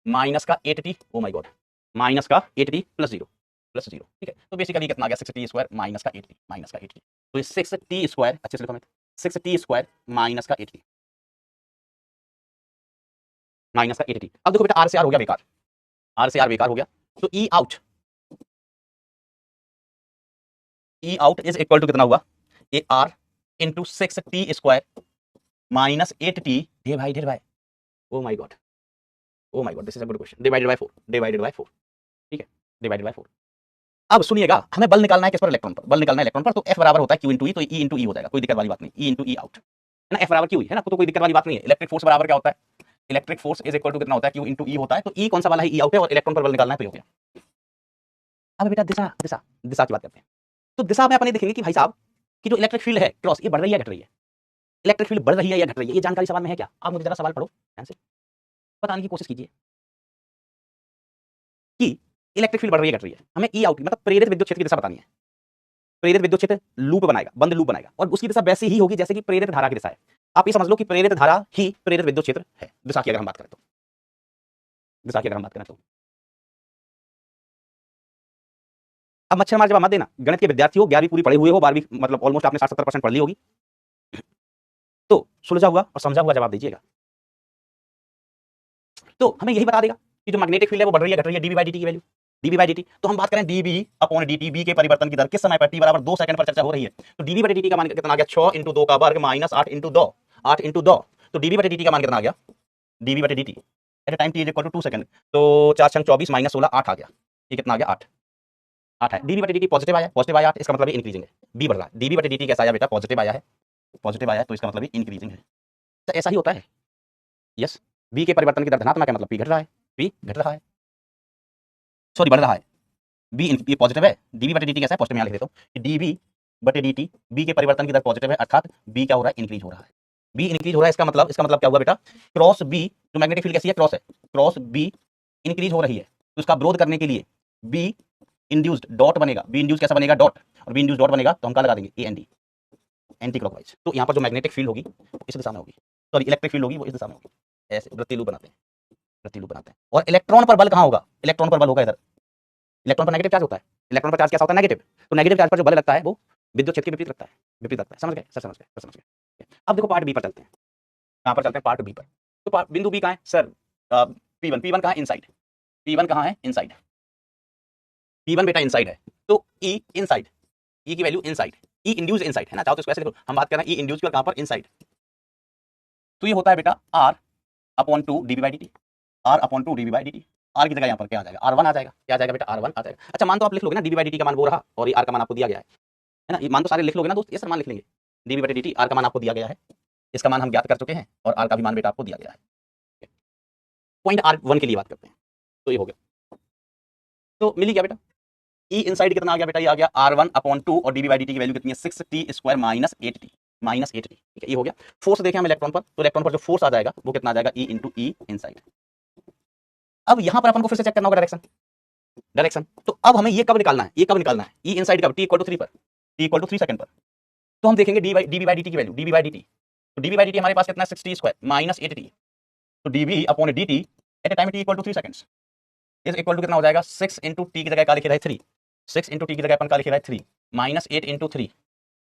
माइनस का 8t, O my God, minus का 8t प्लस जीरो, ठीक है। तो बेसिकली कितना आ गया? 6t स्क्वायर माइनस का 8t। तो ये 6t स्क्वायर, अच्छे से लिखो, 6t स्क्वायर माइनस का 8t, माइनस का 8t। अब देखो बेटा आर से आर हो गया बेकार, आर से आर बेकार हो गया। तो ई आउट इज इक्वल टू कितना हुआ? A R into 6t square minus 8t divided by, O my God, O my God, this is a good question. Divided by 4, divided by 4, ठीक है, डिवाइडेड बाय 4। अब सुनिएगा, हमें बल निकालना है किस पर? इलेक्ट्रॉन पर। बल निकालना है इलेक्ट्रॉन पर, तो F बराबर होता है Q इंटू ई, तो ई इंटू ई हो जाएगा, कोई दिक्कत वाली बात नहीं, ई इंटू ई आउट, है ना। F बराबर Q है ना, तो कोई दिक्कत वाली बात नहीं है। इलेक्ट्रिक फोर्स बराबर क्या होता है? Electric force is equal to कितना होता है? Q इंटू ई होता है, तो ई कौन सा वाला है? ई आउट है, और इलेक्ट्रॉन पर बल निकालना है, तो ये हो गया। अब बेटा दिशा, दिशा दिशा की बात करते हैं। तो दिशा में अपने देखेंगे कि भाई साहब कि जो इलेक्ट्रिक फील्ड है क्रॉस, ये बढ़ रही है घट रही है? इलेक्ट्रिक फील्ड बढ़ रही है या घट रही है? ये जानकारी सवाल में है क्या? आप मुझे जरा सवाल पढ़ो ध्यान से, बताने की कोशिश कीजिए कि इलेक्ट्रिक फील्ड बढ़ रही है घट रही है। हमें ई आउट मतलब प्रेरित विद्युत क्षेत्र की दिशा बतानी है। प्रेरित विद्युत क्षेत्र लूप बनाएगा, बंद लूप बनाएगा, और उसकी दिशा वैसी ही होगी जैसे कि प्रेरित धारा की दिशा है। आप ये समझ लो कि प्रेरित धारा ही प्रेरित विद्युत क्षेत्र है। दिशा की अगर हम बात करें तो, दिशा की अगर हम बात करें तो अब मच्छर मार जवाब मत देना। गणित के विद्यार्थी हो, 11वीं पूरी पढ़े हुए हो, 12वीं मतलब ऑलमोस्ट आपने 60-70% पढ़ ली होगी, तो सुलझा हुआ और समझा हुआ जवाब दीजिएगा। तो हमें यही बता देगा कि जो मैग्नेटिक फील्ड है वो बढ़ रही है घट रही है, डीवी बाई डी टी की value, DV by D T. तो हम बात करें DB upon D T, B के परिवर्तन की दर किस समय पर? टी बराबर 2 सेकंड पर चर्चा हो रही है। तो डीवी बाई डी टी का मान कितना आ गया? 6 इंटू 2 का वर्ग माइनस 8 इंटू 2, 8 इंटू 2। तो डीवी बाई डी टी का मान कितना आ गया? DV by D T at time T is equal to 2 second, तो 4 6 24 माइनस 16 8 आ गया। ये कितना आ गया? 8, 8 है। DV by D T positive आया, पॉजिटिव आया 8, इसका मतलब इंक्रीजिंग है, बी बढ़ रहा है। डीवी बाई डी टी कैसा आया बेटा? पॉजिटिव आया है, पॉजिटिव आया है, तो इसका मतलब इंक्रीजिंग है। तो ऐसा ही होता है, यस। बी के परिवर्तन की दर धनात्मक है, मतलब पी घट रहा है, पी घट रहा है, सॉरी बढ़ रहा है। बी ये पॉजिटिव है, डीवी बटे डी टी कैसा है? पॉजिटिव। यहाँ लिख देता हूँ, डीवी बटे डी टी, बी के परिवर्तन की दर पॉजिटिव है, अर्थात बी क्या हो रहा है? इंक्रीज हो रहा है। बी इंक्रीज हो रहा है, इसका मतलब क्या हुआ बेटा? क्रॉस बी, जो मैग्नेटिक फील्ड कैसी है? क्रॉस है, क्रॉस बी इंक्रीज हो रही है, तो इसका विरोध करने के लिए बी इंड्यूस्ड डॉट बनेगा। बी इंड्यूस कैसा बनेगा? डॉट, और बी इंड्यूस डॉट बनेगा तो हम क्या लगा देंगे? ए एन डी, एंटी क्लॉकवाइज। तो यहाँ पर जो मैग्नेटिक फील्ड होगी वो इस दिशा में होगी, सॉरी इलेक्ट्रिक फील्ड होगी वो इस दिशा में होगी। ऐसे वृत्तीय लूप बनाते हैं, वृत्तीय लूप बनाते हैं। और इलेक्ट्रॉन पर बल कहाँ होगा? इलेक्ट्रॉन पर बल होगा इधर। इलेक्ट्रॉन पर नेगेटिव चार्ज होता है, इलेक्ट्रॉन पर चार्ज कैसा होता है? नेगेटिव। तो नेगेटिव चार्ज पर जो बल लगता है वो विद्युत क्षेत्र के विपरीत लगता है, विपरीत लगता है। समझ गए सर? समझ गए, समझ गए। अब देखो पार्ट बी पर चलते हैं। कहाँ पर चलते हैं? पार्ट बी पर। तो बिंदु बी कहाँ है सर? P1, P1 कहाँ है? इनसाइड। P1 कहाँ है? इनसाइड। P1 बेटा इनसाइड है, तो E इनसाइड, E की value inside, E induce inside है ना, चाहो तो इसको ऐसे लिखो। हम बात कर रहे हैं E इंड्यूस की, और कहाँ पर? इनसाइड। तो ये होता है बेटा R upon 2 dV by dt, R upon 2 dV by dt। R की जगह यहाँ पर क्या आ जाएगा? R1 आ जाएगा। क्या आ जाएगा बेटा? R1 आ जाएगा। अच्छा मान तो आप लिख लोगे ना, dV बाई dt का मान वो रहा, और ये R का मान आपको दिया गया है ना। ये मान तो सारे लिख लोगे ना दोस्त? ये सर मान लिख लेंगे, dV बाई dt R का मान आपको दिया गया है, इसका मान हम ज्ञात कर चुके हैं, और R का भी मान बेटा आपको दिया गया है। पॉइंट R1 के लिए बात करते हैं, तो ये हो गया। तो मिली क्या बेटा? E इनसाइड कितना आ गया बेटा? ये आ गया R1 अपॉन 2, और dV बाई dt की वैल्यू कितनी है? 6t square minus 8t, minus 8t। ठीक है, ये हो गया। फोर्स देखें हम इलेक्ट्रॉन पर, तो इलेक्ट्रॉन पर जो फोर्स आ जाएगा वो कितना आ जाएगा? E इंटू ई इनसाइड। अब यहां पर अपन को फिर से चेक करना होगा डायरेक्शन, डायरेक्शन। तो अब हमें ये कब निकालना है? ये कब निकालना है? ई इनसाइड कब? t इक्वल टू 3 पर, t इक्वल टू 3 सेकंड पर। तो हम देखेंगे dV बाई dt की वैल्यू, dV बाई dt। तो dV बाई dt हमारे पास कितना है? 6t square minus 8t। तो dV upon dt at a time t equal to 3 seconds is equal to कितना हो जाएगा? 6 इंटू टी की जगह क्या लिखे रहे? 3। 6 इंटू टी की जगह अपन का लिखे रहे 3, माइनस 8 इंटू 3।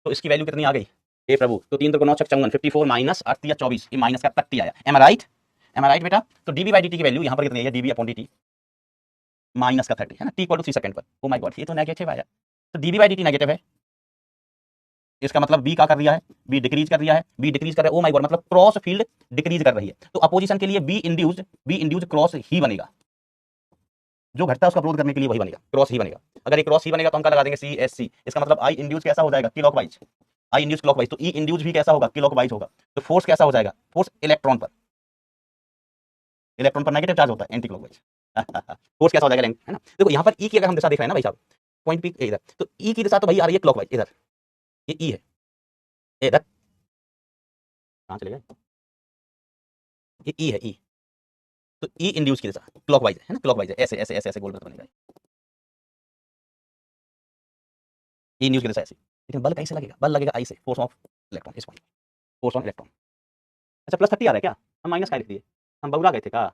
तो इसकी वैल्यू कितनी आ गई? हे प्रभु, तो 3 तो 9 54, 54 माइनस 8 या 24, ये माइनस का 30 आया। एम आई राइट? एम आई राइट बेटा? तो dV बाई dt की वैल्यू यहाँ पर कितनी है? dV अपॉन dt माइनस का 30 है ना, t इक्वल टू 3 सेकंड पर। ओ माय गॉड, ये तो नेगेटिव आया। तो dV बाई dt नेगेटिव है, इसका मतलब B का कर रहा है, B डिक्रीज कर रहा है, B डिक्रीज कर रहा है। ओ माय गॉड, मतलब क्रॉस फील्ड डिक्रीज कर रही है। तो अपोजिशन के लिए B इंड्यूस्ड क्रॉस ही बनेगा, जो घटता है उसका विरोध करने के लिए वही बनेगा, क्रॉस ही बनेगा। अगर ये क्रॉस ही बनेगा तो हम क्या लगा देंगे? CSC। इसका मतलब I इंड्यूस कैसा हो जाएगा? क्लॉकवाइज। I इंड्यूस क्लॉकवाइज, तो E इंड्यूस भी कैसा होगा? क्लॉकवाइज होगा। तो फोर्स कैसा हो जाएगा? फोर्स इलेक्ट्रॉन पर, इलेक्ट्रॉन पर नेगेटिव चार्ज होता है, एंटी क्लॉकवाइज। फोर्स कैसा हो जाएगा? है ना। देखो यहाँ पर E की अगर हम दिशा देख रहे हैं ना भाई साहब, पॉइंट P इधर, तो E की दिशा तो भाई आ रही है क्लॉकवाइज इधर, ये E है इधर, कहाँ चले गए? ये E है, E। तो E इंड्यूस की दिशा क्लॉकवाइज है ना, क्लॉकवाइज है, ऐसे ऐसे ऐसे ऐसे गोल बनेगा। E इंड्यूस की दिशा ऐसे, लेकिन बल कहीं से लगेगा? बल लगेगा I से, फोर्स ऑफ इलेक्ट्रॉन, इस पॉइंट, फोर्स ऑन इलेक्ट्रॉन। अच्छा प्लस 30 आ रहा है क्या? हम माइनस का लिख दिए, हम बउरा गए थे का?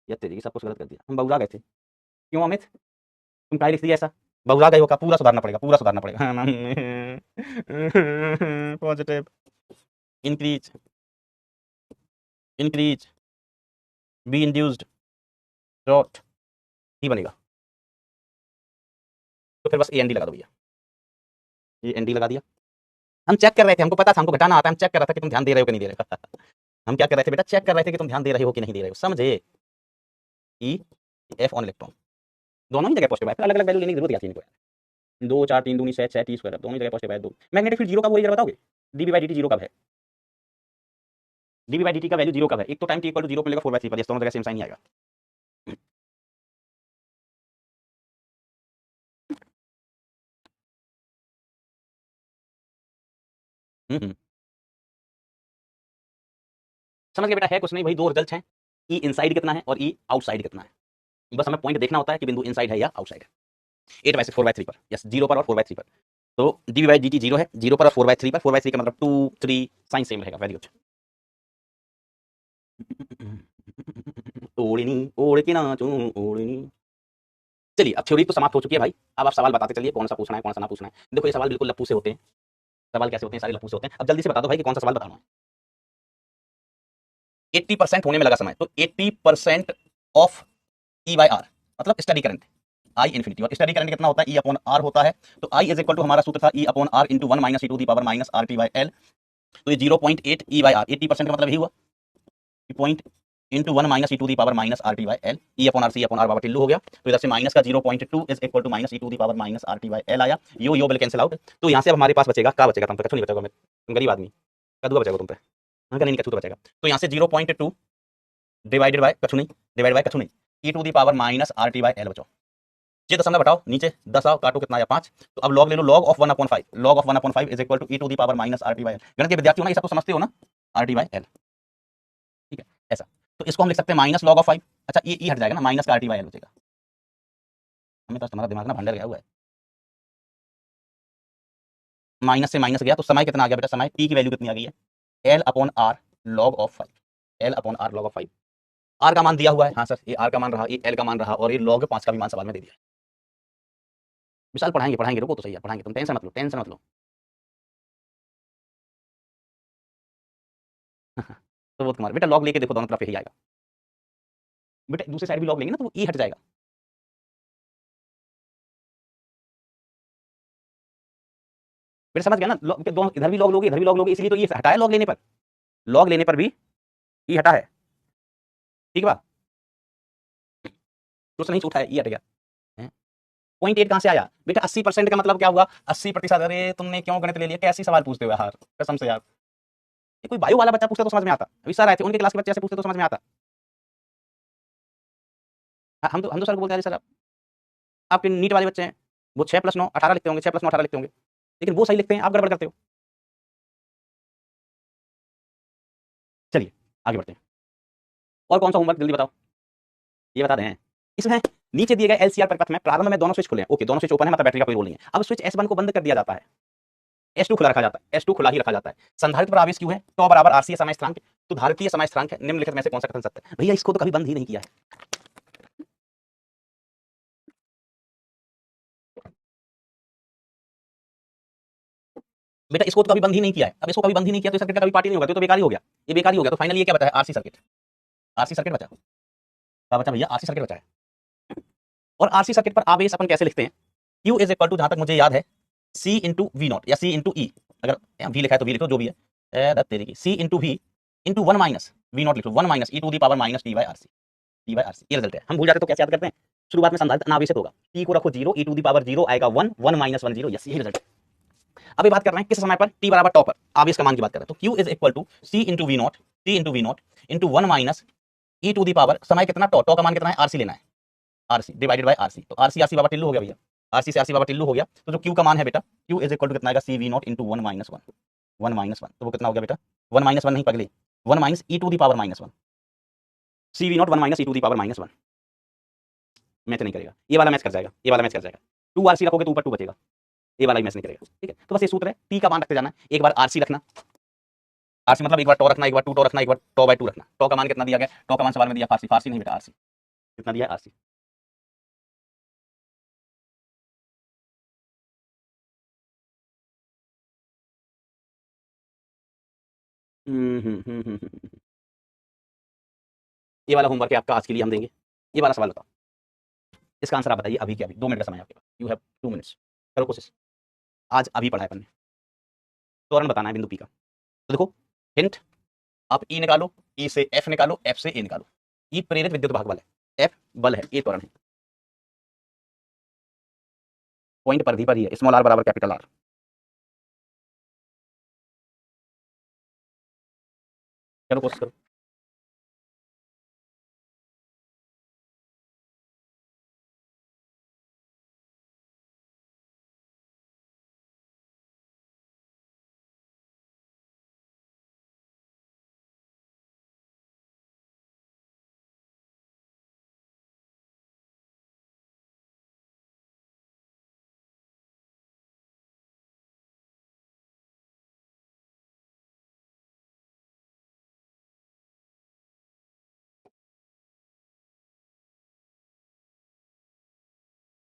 या तेरी सब कुछ गलत कर दिया, हम बउरा गए थे। क्यों अमित, तुम क्या लिख दिया ऐसा? बउरा गए हो का? पूरा सुधारना पड़ेगा, पूरा सुधारना पड़ेगा। Positive increase, increase B induced dot ही बनेगा। तो फिर बस ए एन डी लगा दो भैया, ये एन डी लगा दिया। हम चेक कर रहे थे, हमको पता था हमको घटाना आता है, हम चेक कर रहा था कि तुम ध्यान दे रहे हो कि नहीं दे रहे हो। हम क्या कर रहे थे बेटा? चेक कर रहे थे कि तुम ध्यान दे रहे हो कि नहीं दे रहे हो, समझे? ई एफ ऑन इलेक्ट्रॉन, दोनों ही जगह पॉजिटिव है, फिर अलग अलग वैल्यू लेने की जरूरत क्या थी इनको? 2 4 3 दूनी 6 6 टी स्क्वायर, दोनों ही जगह पॉजिटिव है 2। मैग्नेटिक फील्ड जीरो कब हुई जरा बताओगे? DB by D T zero कब है? डीबी बाई डी टी का वैल्यू जीरो कब है? एक तो time T equal to zero मिलेगा 4/3 पर, दोनों जगह सेम साइन ही आएगा। हम्म, समझ गए बेटा? है कुछ नहीं, वही दो रिजल्ट हैं, ई इनसाइड कितना है और ई आउटसाइड कितना है। बस हमें पॉइंट देखना होता है कि बिंदु इनसाइड है या आउटसाइड है। 8/6 4/3 पर, यस, जीरो पर और 4/3 पर। तो dB by D T zero है, जीरो पर और 4/3 पर, 4/3 का मतलब 2 3 साइन सेम रहेगा। Very good. ओढ़नी ओढ़ के नाचूं ओढ़नी। चलिए, अब थ्योरी तो समाप्त हो चुकी है भाई। अब आप सवाल बताते चलिए, कौन सा पूछना है कौन सा ना पूछना है। देखो ये सवाल बिल्कुल लप्पू से होते हैं। सवाल कैसे होते हैं? सारे लप्पू से होते हैं। अब जल्दी से बता दो भाई कि कौन सा सवाल बताना है। 80% होने में लगा समय, तो 80% ऑफ ई बाई आर मतलब स्टडी करंट आई इन्फिनिटी, और स्टडी करंट कितना होता है? ई अपॉन आर होता है। तो आई इज इक्वल टू, हमारा सूत्र था E upon R into 1 minus E to the power minus R T by L. तो ये 0.8 ई बाई आर, 80% का मतलब यही हुआ, point into 1 minus E to the power minus R T by L. E upon R, C upon R बाबा टिल्लू हो गया। तो इधर से माइनस का 0.2 is equal to minus E to the power minus R T by L आया। यो बिल कैंसिल आउट। तो यहाँ से अब हमारे पास बचेगा, क्या बचेगा? तुम पे कछु नहीं बचेगा, तुम गरीब आदमी, कदुआ बचेगा तुम पे। हाँ, नहीं कछु तो बचेगा। तो यहाँ से 0.2 डिवाइडेड बाय कछु नहीं, डिवाइड बाय कछु नहीं, E to the power minus R T by L बचो। ये दशमलव बताओ, नीचे 10 आओ, काटो कितना आया 5। तो अब लॉग ले लो, log of 1/5, log of 1/5 is equal to E to the power minus R T by L. गणित के विद्यार्थी हो ना, ये सब तो समझते हो ना, आर टी बाई एल। ठीक है, ऐसा। तो इसको हम लिख सकते हैं माइनस लॉग ऑफ 5। अच्छा, ये ई हट जाएगा ना, माइनस का आर टी बाई एल बचेगा। हमें तो तुम्हारा दिमाग ना भंडर गया हुआ है। माइनस से माइनस गया तो समय कितना आ गया बेटा? समय टी की वैल्यू कितनी आ गई है? L upon R log of 5, L upon R log of 5। R का मान दिया हुआ है, हाँ सर, ये आर का मान रहा, ये एल का मान रहा, और ये लॉग 5 का भी मान सवाल में दे दिया। विशाल पढ़ाएंगे पढ़ाएंगे, रुको तो सही है, पढ़ाएंगे, तुम टेंशन मत लो, टेंशन मत लो। तो वो कुमार बेटा, लॉग लेके देखो, दोनों तरफ यही आएगा बेटा। दूसरी साइड भी लॉग लेंगे ना तो वो ई हट जाएगा। बेटा समझ गया ना? दोनों इधर भी लॉग लोगे, इधर भी लॉग लोगे, इसलिए तो ये हटाया लॉग लेने पर, लॉग लेने पर भी ई हटा है। ठीक है, कुछ नहीं छूटा है, ई हट गया। 0.8 कहां से आया बेटा? 80% का मतलब क्या हुआ? 80%। अरे तुमने क्यों गणित ले लिया? कैसी सवाल पूछते हो यार, कसम से यार। ये कोई बायो वाला बच्चा पूछता तो समझ में आता, अभी सर आए थे उनके क्लास के बच्चे ऐसे पूछते तो समझ में आता। हम तो सर को बोलते हैं, सर आपके नीट वाले बच्चे हैं, वो 6+9 18 लिखते होंगे, 6+9 18 लिखते होंगे, लेकिन वो सही लिखते हैं, आप गड़बड़ करते हो। चलिए आगे बढ़ते हैं। और कौन सा होमवर्क जल्दी बताओ, ये बता दें। इसमें नीचे दिए गए एलसीआर परिपथ में प्रारंभ में दोनों स्विच खुले हैं। ओके, दोनों स्विच ओपन है, मतलब बैटरी का कोई रोल नहीं है। अब स्विच S1 को बंद कर दिया जाता है, S2 खुला रखा जाता है, S2 खुला ही रखा जाता है। संधारित्र पर आवेश क्यों है? τ बराबर आरसी समय स्थिरांक। तो धारित्रीय समय स्थिरांक है, निम्नलिखित में से कौन सा कथन सत्य है? भैया इसको तो कभी बंद ही नहीं किया है। बेटा इसको तो कभी बंद ही नहीं किया है। अब इसको कभी बंद ही नहीं किया तो सर्किट का कभी पार्टी नहीं होगा, तो बेकार ही हो गया, ये बेकार ही हो गया। तो फाइनली ये क्या बचा है? RC circuit. आरसी सर्किट बचा, क्या बचा भैया? आरसी सर्किट बचा है। और आरसी सर्किट पर आवेश अपन कैसे लिखते हैं? Q इज इक्वल टू, जहां तक मुझे याद है, C इंटू वी नॉट या C इंटू ई, अगर V लिखा है तो V लिखो, जो भी है तेरी C into V into 1 minus V naught लिखो, 1 minus E to the power minus T by RC, T by RC. ये रिजल्ट है। हम भूल जाते तो कैसे याद करते हैं? शुरुआत में संधारित्र अनावेशित होगा, टी को रखो 0, ई टू दी पावर 0 आएगा 1, 1 माइनस 1 0, यस, यही रिजल्ट है। अब ये बात कर रहे हैं किस समय पर? टी बराबर टॉ पर आवेश का मान की बात कर रहे हैं। तो Q is equal to C into V naught, T into V naught into 1 minus E to the power, समय कितना? टॉ, टॉ का मान कितना है? आरसी लेना है, आरसी डिवाइडेड बाय आरसी। तो आरसी आरसी बाबा टिल्लू हो गया भैया, आरसी से आरसी बाबा टिल्लू हो गया। तो जो क्यू का मान है बेटा, क्यू इज इक्वल टू कितना आएगा? C V naught into 1 minus 1, 1 minus 1। तो वो कितना हो गया बेटा? 1 माइनस 1 नहीं पगले, 1 minus E to the power minus 1, C V naught 1 minus E to the power minus 1। Match नहीं करेगा, ये वाला मैच कर जाएगा, ये वाला मैच कर जाएगा। 2 आरसी रखोगे तो ऊपर 2 बचेगा, ये वाला भी मैच नहीं करेगा। ठीक है, तो बस ये सूत्र है, टी का मान रखते जाना। एक बार आरसी रखना, आरसी मतलब एक बार टॉ रखना, एक बार 2 टॉ रखना, एक बार टॉ बाय 2 रखना। टॉ का मान कितना दिया गया? टॉ का मान सवाल में दिया फारसी, फारसी नहीं बेटा, आरसी कितना दिया? आरसी। ये वाला होमवर्क है आपका आज के लिए, हम देंगे। ये वाला सवाल बताओ, इसका आंसर आप बताइए अभी के अभी। 2 मिनट का समय आपके पास, यू हैव 2 मिनट्स, करो कोशिश। आज अभी पढ़ा है अपन ने, त्वरण बताना है बिंदु पी का। तो देखो हिंट, आप ई निकालो, ई से एफ निकालो, एफ से ए निकालो। ई प्रेरित विद्युत भाग बल है, एफ बल है, ए त्वरण है, पॉइंट परिधि पर ही है, स्मॉल आर बराबर कैपिटल आर। चलो कोशिश करो।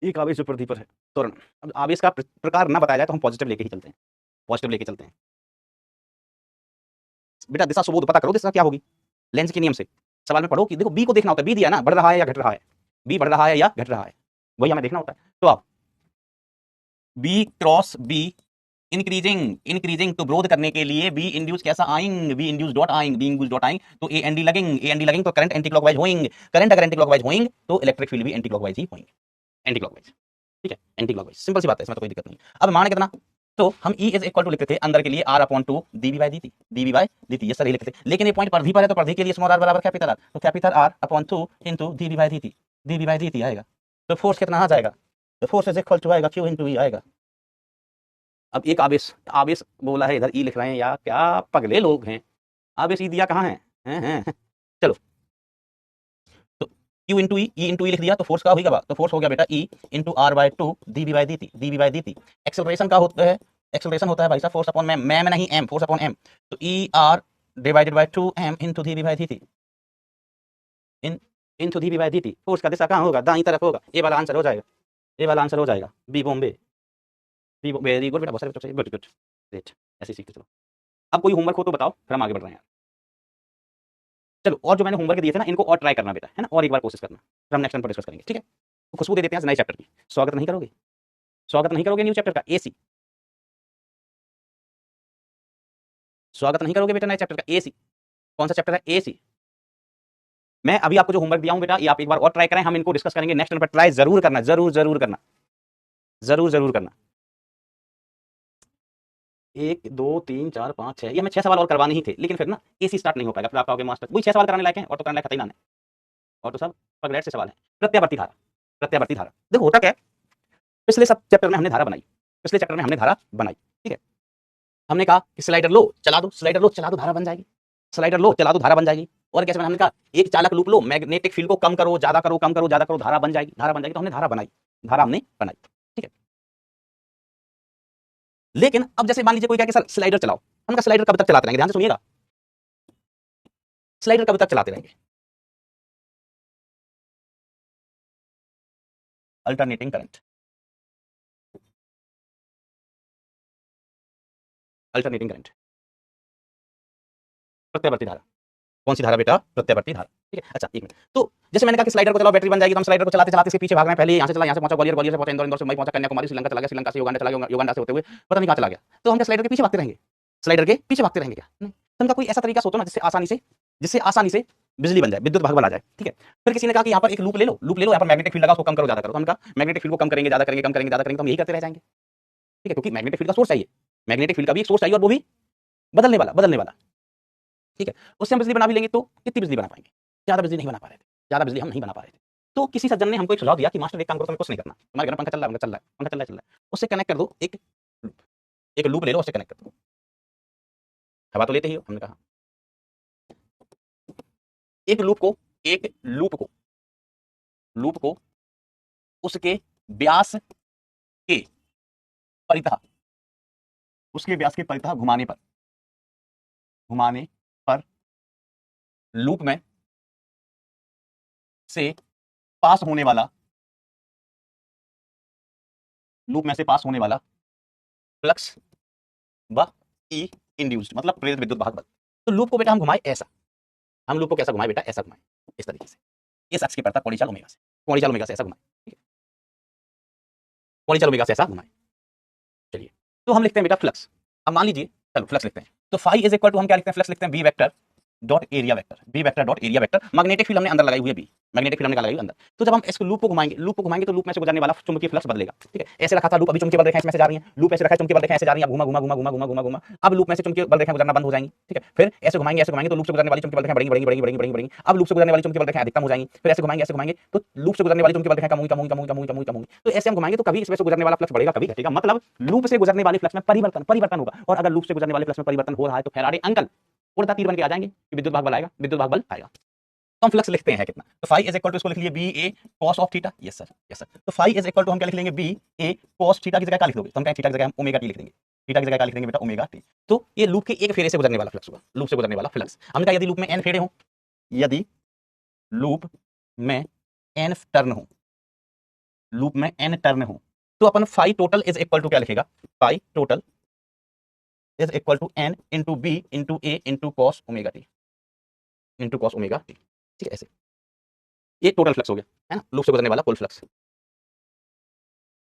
एक आवेश जो परिधि पर है, त्वरण। अब आवेश का प्रकार ना बताया जाए तो हम पॉजिटिव लेके ही चलते हैं, पॉजिटिव लेके चलते हैं। बेटा दिशा सुबोध पता करो, दिशा क्या होगी लेंस के नियम से। सवाल में पढ़ो कि देखो बी को देखना होता है, बी दिया ना, बढ़ रहा है या घट रहा है, बी बढ़ रहा है या घट रहा है, वही हमें देखना होता है। तो आप B cross B increasing, increasing तो विरोध करने के लिए बी इंड्यूस कैसा आइंग, बी इंड्यूस डॉट आइंग, बी इंड्यूस डॉट आइंग तो ए एन डी लगेंग, ए एन डी लगेंग तो करंट एंटी क्लॉकवाइज होइंग, करंट अगर एंटी क्लॉकवाइज होइंग तो इलेक्ट्रिक फील्ड भी एंटी क्लॉकवाइज ही होंगे, एंटी क्लॉकवाइज। ठीक है, एंटी क्लॉकवाइज, सिंपल सी बात है, इसमें तो कोई दिक्कत नहीं। अब मान कितना, तो हम E इज इक्वल टू लिखते थे अंदर के लिए R upon 2 dV by dt, dV by dt, ये सर ही लिखते थे। लेकिन ये पॉइंट परिधि पर है तो परिधि के लिए स्मॉल r बराबर कैपिटल R, तो capital R upon 2 into dV by dt, dV by dt आएगा। तो फोर्स कितना आ जाएगा, तो फोर्स इज इक्वल टू आएगा Q इनटू E आएगा। अब एक आवेश, आवेश बोला है इधर E लिख रहे हैं, या क्या पगले लोग हैं, आवेश E दिया कहाँ है, हैं? चलो तो Q into E, E into E लिख दिया तो फोर्स का होगा, तो फोर्स हो गया बेटा E into R by 2 dV by dt, dV by dt। Acceleration का होता है, एक्सेलरेशन होता है भाई साहब फोर्स अपॉन मैम, मैम नहीं एम, फोर्स अपॉन एम, तो E R divided by 2 m into dV by dt, इन इंटू dV बाय dt। फोर्स का दिशा कहाँ होगा, दाईं तरफ होगा, ये वाला आंसर हो जाएगा, ये वाला आंसर हो जाएगा, B Bombay, B very good बेटा, बहुत सारे बच्चों से गुड गुड ग्रेट, ऐसे ही सीखते चलो। अब कोई होमवर्क हो तो बताओ, फिर हम आगे बढ़ रहे हैं यार। चलो और जो मैंने होमवर्क दिए थे ना, इनको और ट्राई करना बेटा, है ना, और एक बार कोशिश करना, फिर हम नेक्स्ट टाइम पर डिस्कस करेंगे, ठीक है। तो खुशबू दे देते हैं नए चैप्टर की, स्वागत नहीं करोगे, स्वागत नहीं करोगे न्यू चैप्टर का, एसी, स्वागत नहीं करोगे बेटा नए चैप्टर का, एसी, कौन सा चैप्टर है, एसी। मैं अभी आपको जो होमवर्क दिया हूं बेटा, ये आप एक बार और ट्राई करें, हम इनको डिस्कस करेंगे नेक्स्ट टाइम पर, ट्राई जरूर करना, जरूर जरूर करना, जरूर जरूर करना। 1 2 3 4 5 6, ये हमें 6 सवाल और करवाने ही थे, लेकिन फिर ना एसी स्टार्ट नहीं हो पाएगा, फिर आप कहोगे मास्टर वही 6 सवाल कराने लायक हैं, और तो कराने लायक खतई ना है, और तो सब पगलेट से सवाल है। प्रत्यावर्ती धारा, प्रत्यावर्ती धारा, देखो होता क्या है, पिछले सब चैप्टर में हमने धारा बनाई, पिछले चैप्टर में हमने धारा बनाई, ठीक है। हमने कहा कि स्लाइडर लो चला दो, स्लाइडर लो चला दो, धारा बन जाएगी, स्लाइडर लो चला दो, धारा बन जाएगी। और कैसे हमने कहा एक चालक लूप लो, मैग्नेटिक फील्ड को कम करो, ज्यादा करो, कम करो, ज्यादा करो, धारा बन जाएगी, धारा बन जाएगी। तो हमने धारा बनाई, धारा हमने बनाई, ठीक है। लेकिन अब जैसे मान लीजिए कोई क्या कि सर स्लाइडर चलाओ, हम स्लाइडर कब तक चलाते रहेंगे, ध्यान से सुनिएगा, स्लाइडर कब तक चलाते रहेंगे, अल्टरनेटिंग करंट, अल्टरनेटिंग करंट, प्रत्यावर्ती धारा, कौन सी धारा बेटा, प्रत्यावर्ती धारा, ठीक है। अच्छा एक मिनट, तो जैसे मैंने कहा कि स्लाइडर को चलाओ बैटरी बन जाएगी, तो हम स्लाइडर को चलाते चलाते इसके पीछे भाग रहे हैं, पहले यहाँ से चला, यहाँ से पहुंचा ग्वालियर, ग्वालियर से पहुंचा इंदौर, इंदौर से मुंबई पहुंचा कन्याकुमारी, श्रीलंका चला गया, श्रीलंका से युगांडा चला गया, युगांडा से होते हुए पता नहीं कहाँ चला गया। तो हम क्या स्लाइडर के पीछे भागते रहेंगे, स्लाइडर के पीछे भागते रहेंगे क्या, नहीं। तो उनका कोई ऐसा तरीका सोचो ना जिससे आसानी से बिजली बन जाए, विद्युत भाग बना जाए, ठीक है। फिर किसी ने कहा कि यहाँ पर एक लूप ले लो, लूप ले लो, यहाँ पर मैग्नेटिक फील्ड लगा, उसको कम करो, ज्यादा करो। तो हमने कहा मैग्नेटिक फील्ड को कम करेंगे, ज्यादा करेंगे, कम करेंगे, ज्यादा करेंगे, तो हम यही करते रह जाएंगे, ठीक है। क्योंकि मैग्नेटिक फील्ड का सोर्स चाहिए, मैग्नेटिक फील्ड का भी एक सोर्स चाहिए, और वो भी बदलने वाला, बदलने वाला, ठीक है। उससे हम बिजली बना भी लेंगे तो कितनी बिजली बना पाएंगे, ज्यादा बिजली नहीं बना पा रहे थे, ज्यादा बिजली हम नहीं बना पा रहे थे। तो किसी सज्जन ने हमको एक सुझाव दिया कि मास्टर एक काम करो, तुम्हें कुछ नहीं करना, तुम्हारे घर में पंखा चल रहा है, चल रहा है, पंखा चल रहा है, चल रहा है, उससे कनेक्ट कर दो एक लूप, एक लूप ले लो, उससे कनेक्ट कर दो, हवा तो लेते ही हो। हमने कहा एक लूप को, एक लूप को उसके व्यास के परितः, उसके व्यास के परितः घुमाने पर लूप में से पास होने वाला, लूप में से पास होने वाला फ्लक्स व ई इंड्यूस्ड, मतलब प्रेरित विद्युत भाग बल। तो लूप को बेटा हम घुमाए ऐसा, हम लूप को कैसा घुमाए बेटा, ऐसा घुमाए, इस तरीके से, इस अक्ष की परता कोणी चाल ओमेगा से, कोणी चाल ओमेगा से ऐसा घुमाए, ठीक है, कोणी चाल ओमेगा से ऐसा घुमाए। चलिए तो हम लिखते हैं बेटा फ्लक्स। अब मान लीजिए, चलो फ्लक्स लिखते हैं, तो फाई इज इक्वल टू हम क्या लिखते हैं, फ्लक्स लिखते हैं B vector dot area vector, B vector dot area vector. Magnetic field हमने अंदर लगाई हुई है बी, मैग्नेटिक फील्ड हमने लगाई हुई है अंदर। तो जब हम इसको लूप को घुमाएंगे तो लूप में से गुजरने वाला चुंबकीय फ्लक्स बदलेगा। ठीक है, ऐसे रखा था लूप, अभी चुंबकीय बल रेखाएं इसमें से जा रही हैं, लूप ऐसे रखा है, चुंबकीय बल रेखाएं ऐसे जा रही हैं, घुमा घुमा घुमा घुमा घुमा घुमा घुमा, अब लूप में से चुंबकीय बल रेखाएं गुजरना बंद हो जाएंगी। ठीक है, फिर ऐसे घुमाएंगे तो लूप से गुजरने वाली चुंबकीय बल रेखाएं बढ़ेंगी बढ़ेंगी बढ़ेंगी बढ़ेंगी बढ़ेंगी, अब लूप से गुजरने वाली चुंबकीय बल रेखाएं अधिकतम हो जाएंगी, फिर ऐसे घुमाएंगे तो लूप से गुजरने वाली चुंबकीय बल रेखाएं कम होंगी कम होंगी कम होंगी कम होंगी कम होंगी कम होंगी। तो ऐसे हम घुमाएंगे तो कभी इसमें से गुजरने वाला फ्लक्स बढ़ेगा कभी घटेगा, मतलब लूप से गुजरने वाले फ्लक्स में परिवर्तन होगा। और अगर लूप से गुजरने वाले फ्लक्स में परिवर्तन हो रहा है तो फैराडे अंकल उड़ता तीर बन के आ जाएंगे कि विद्युत भाग बल आएगा, विद्युत भाग बल आएगा। तो हम फ्लक्स लिखते हैं कितना, तो फाई इज इक्वल टू, इसको लिख लिए B A cos of theta. Yes sir, yes sir. तो फाई इज इक्वल टू हम क्या लिख लेंगे, बी ए कॉस थीटा की जगह क्या लिख दोगे, तो हम कहें थीटा की जगह हम ओमेगा टी लिख देंगे, थीटा की जगह क्या लिख देंगे बेटा, ओमेगा टी। तो ये लूप के एक फेरे से गुजरने वाला फ्लक्स होगा, लूप से गुजरने वाला फ्लक्स। हमने कहा यदि लूप में n फेरे हो, यदि लूप में n टर्न हो, लूप में n टर्न हो, तो अपन phi total is equal to क्या लिखेगा, phi total is equal to n into B into A into cos omega T, into cos omega T. ठीक है, ऐसे ये टोटल फ्लक्स हो गया, है ना, लूप से गुजरने वाला कुल फ्लक्स,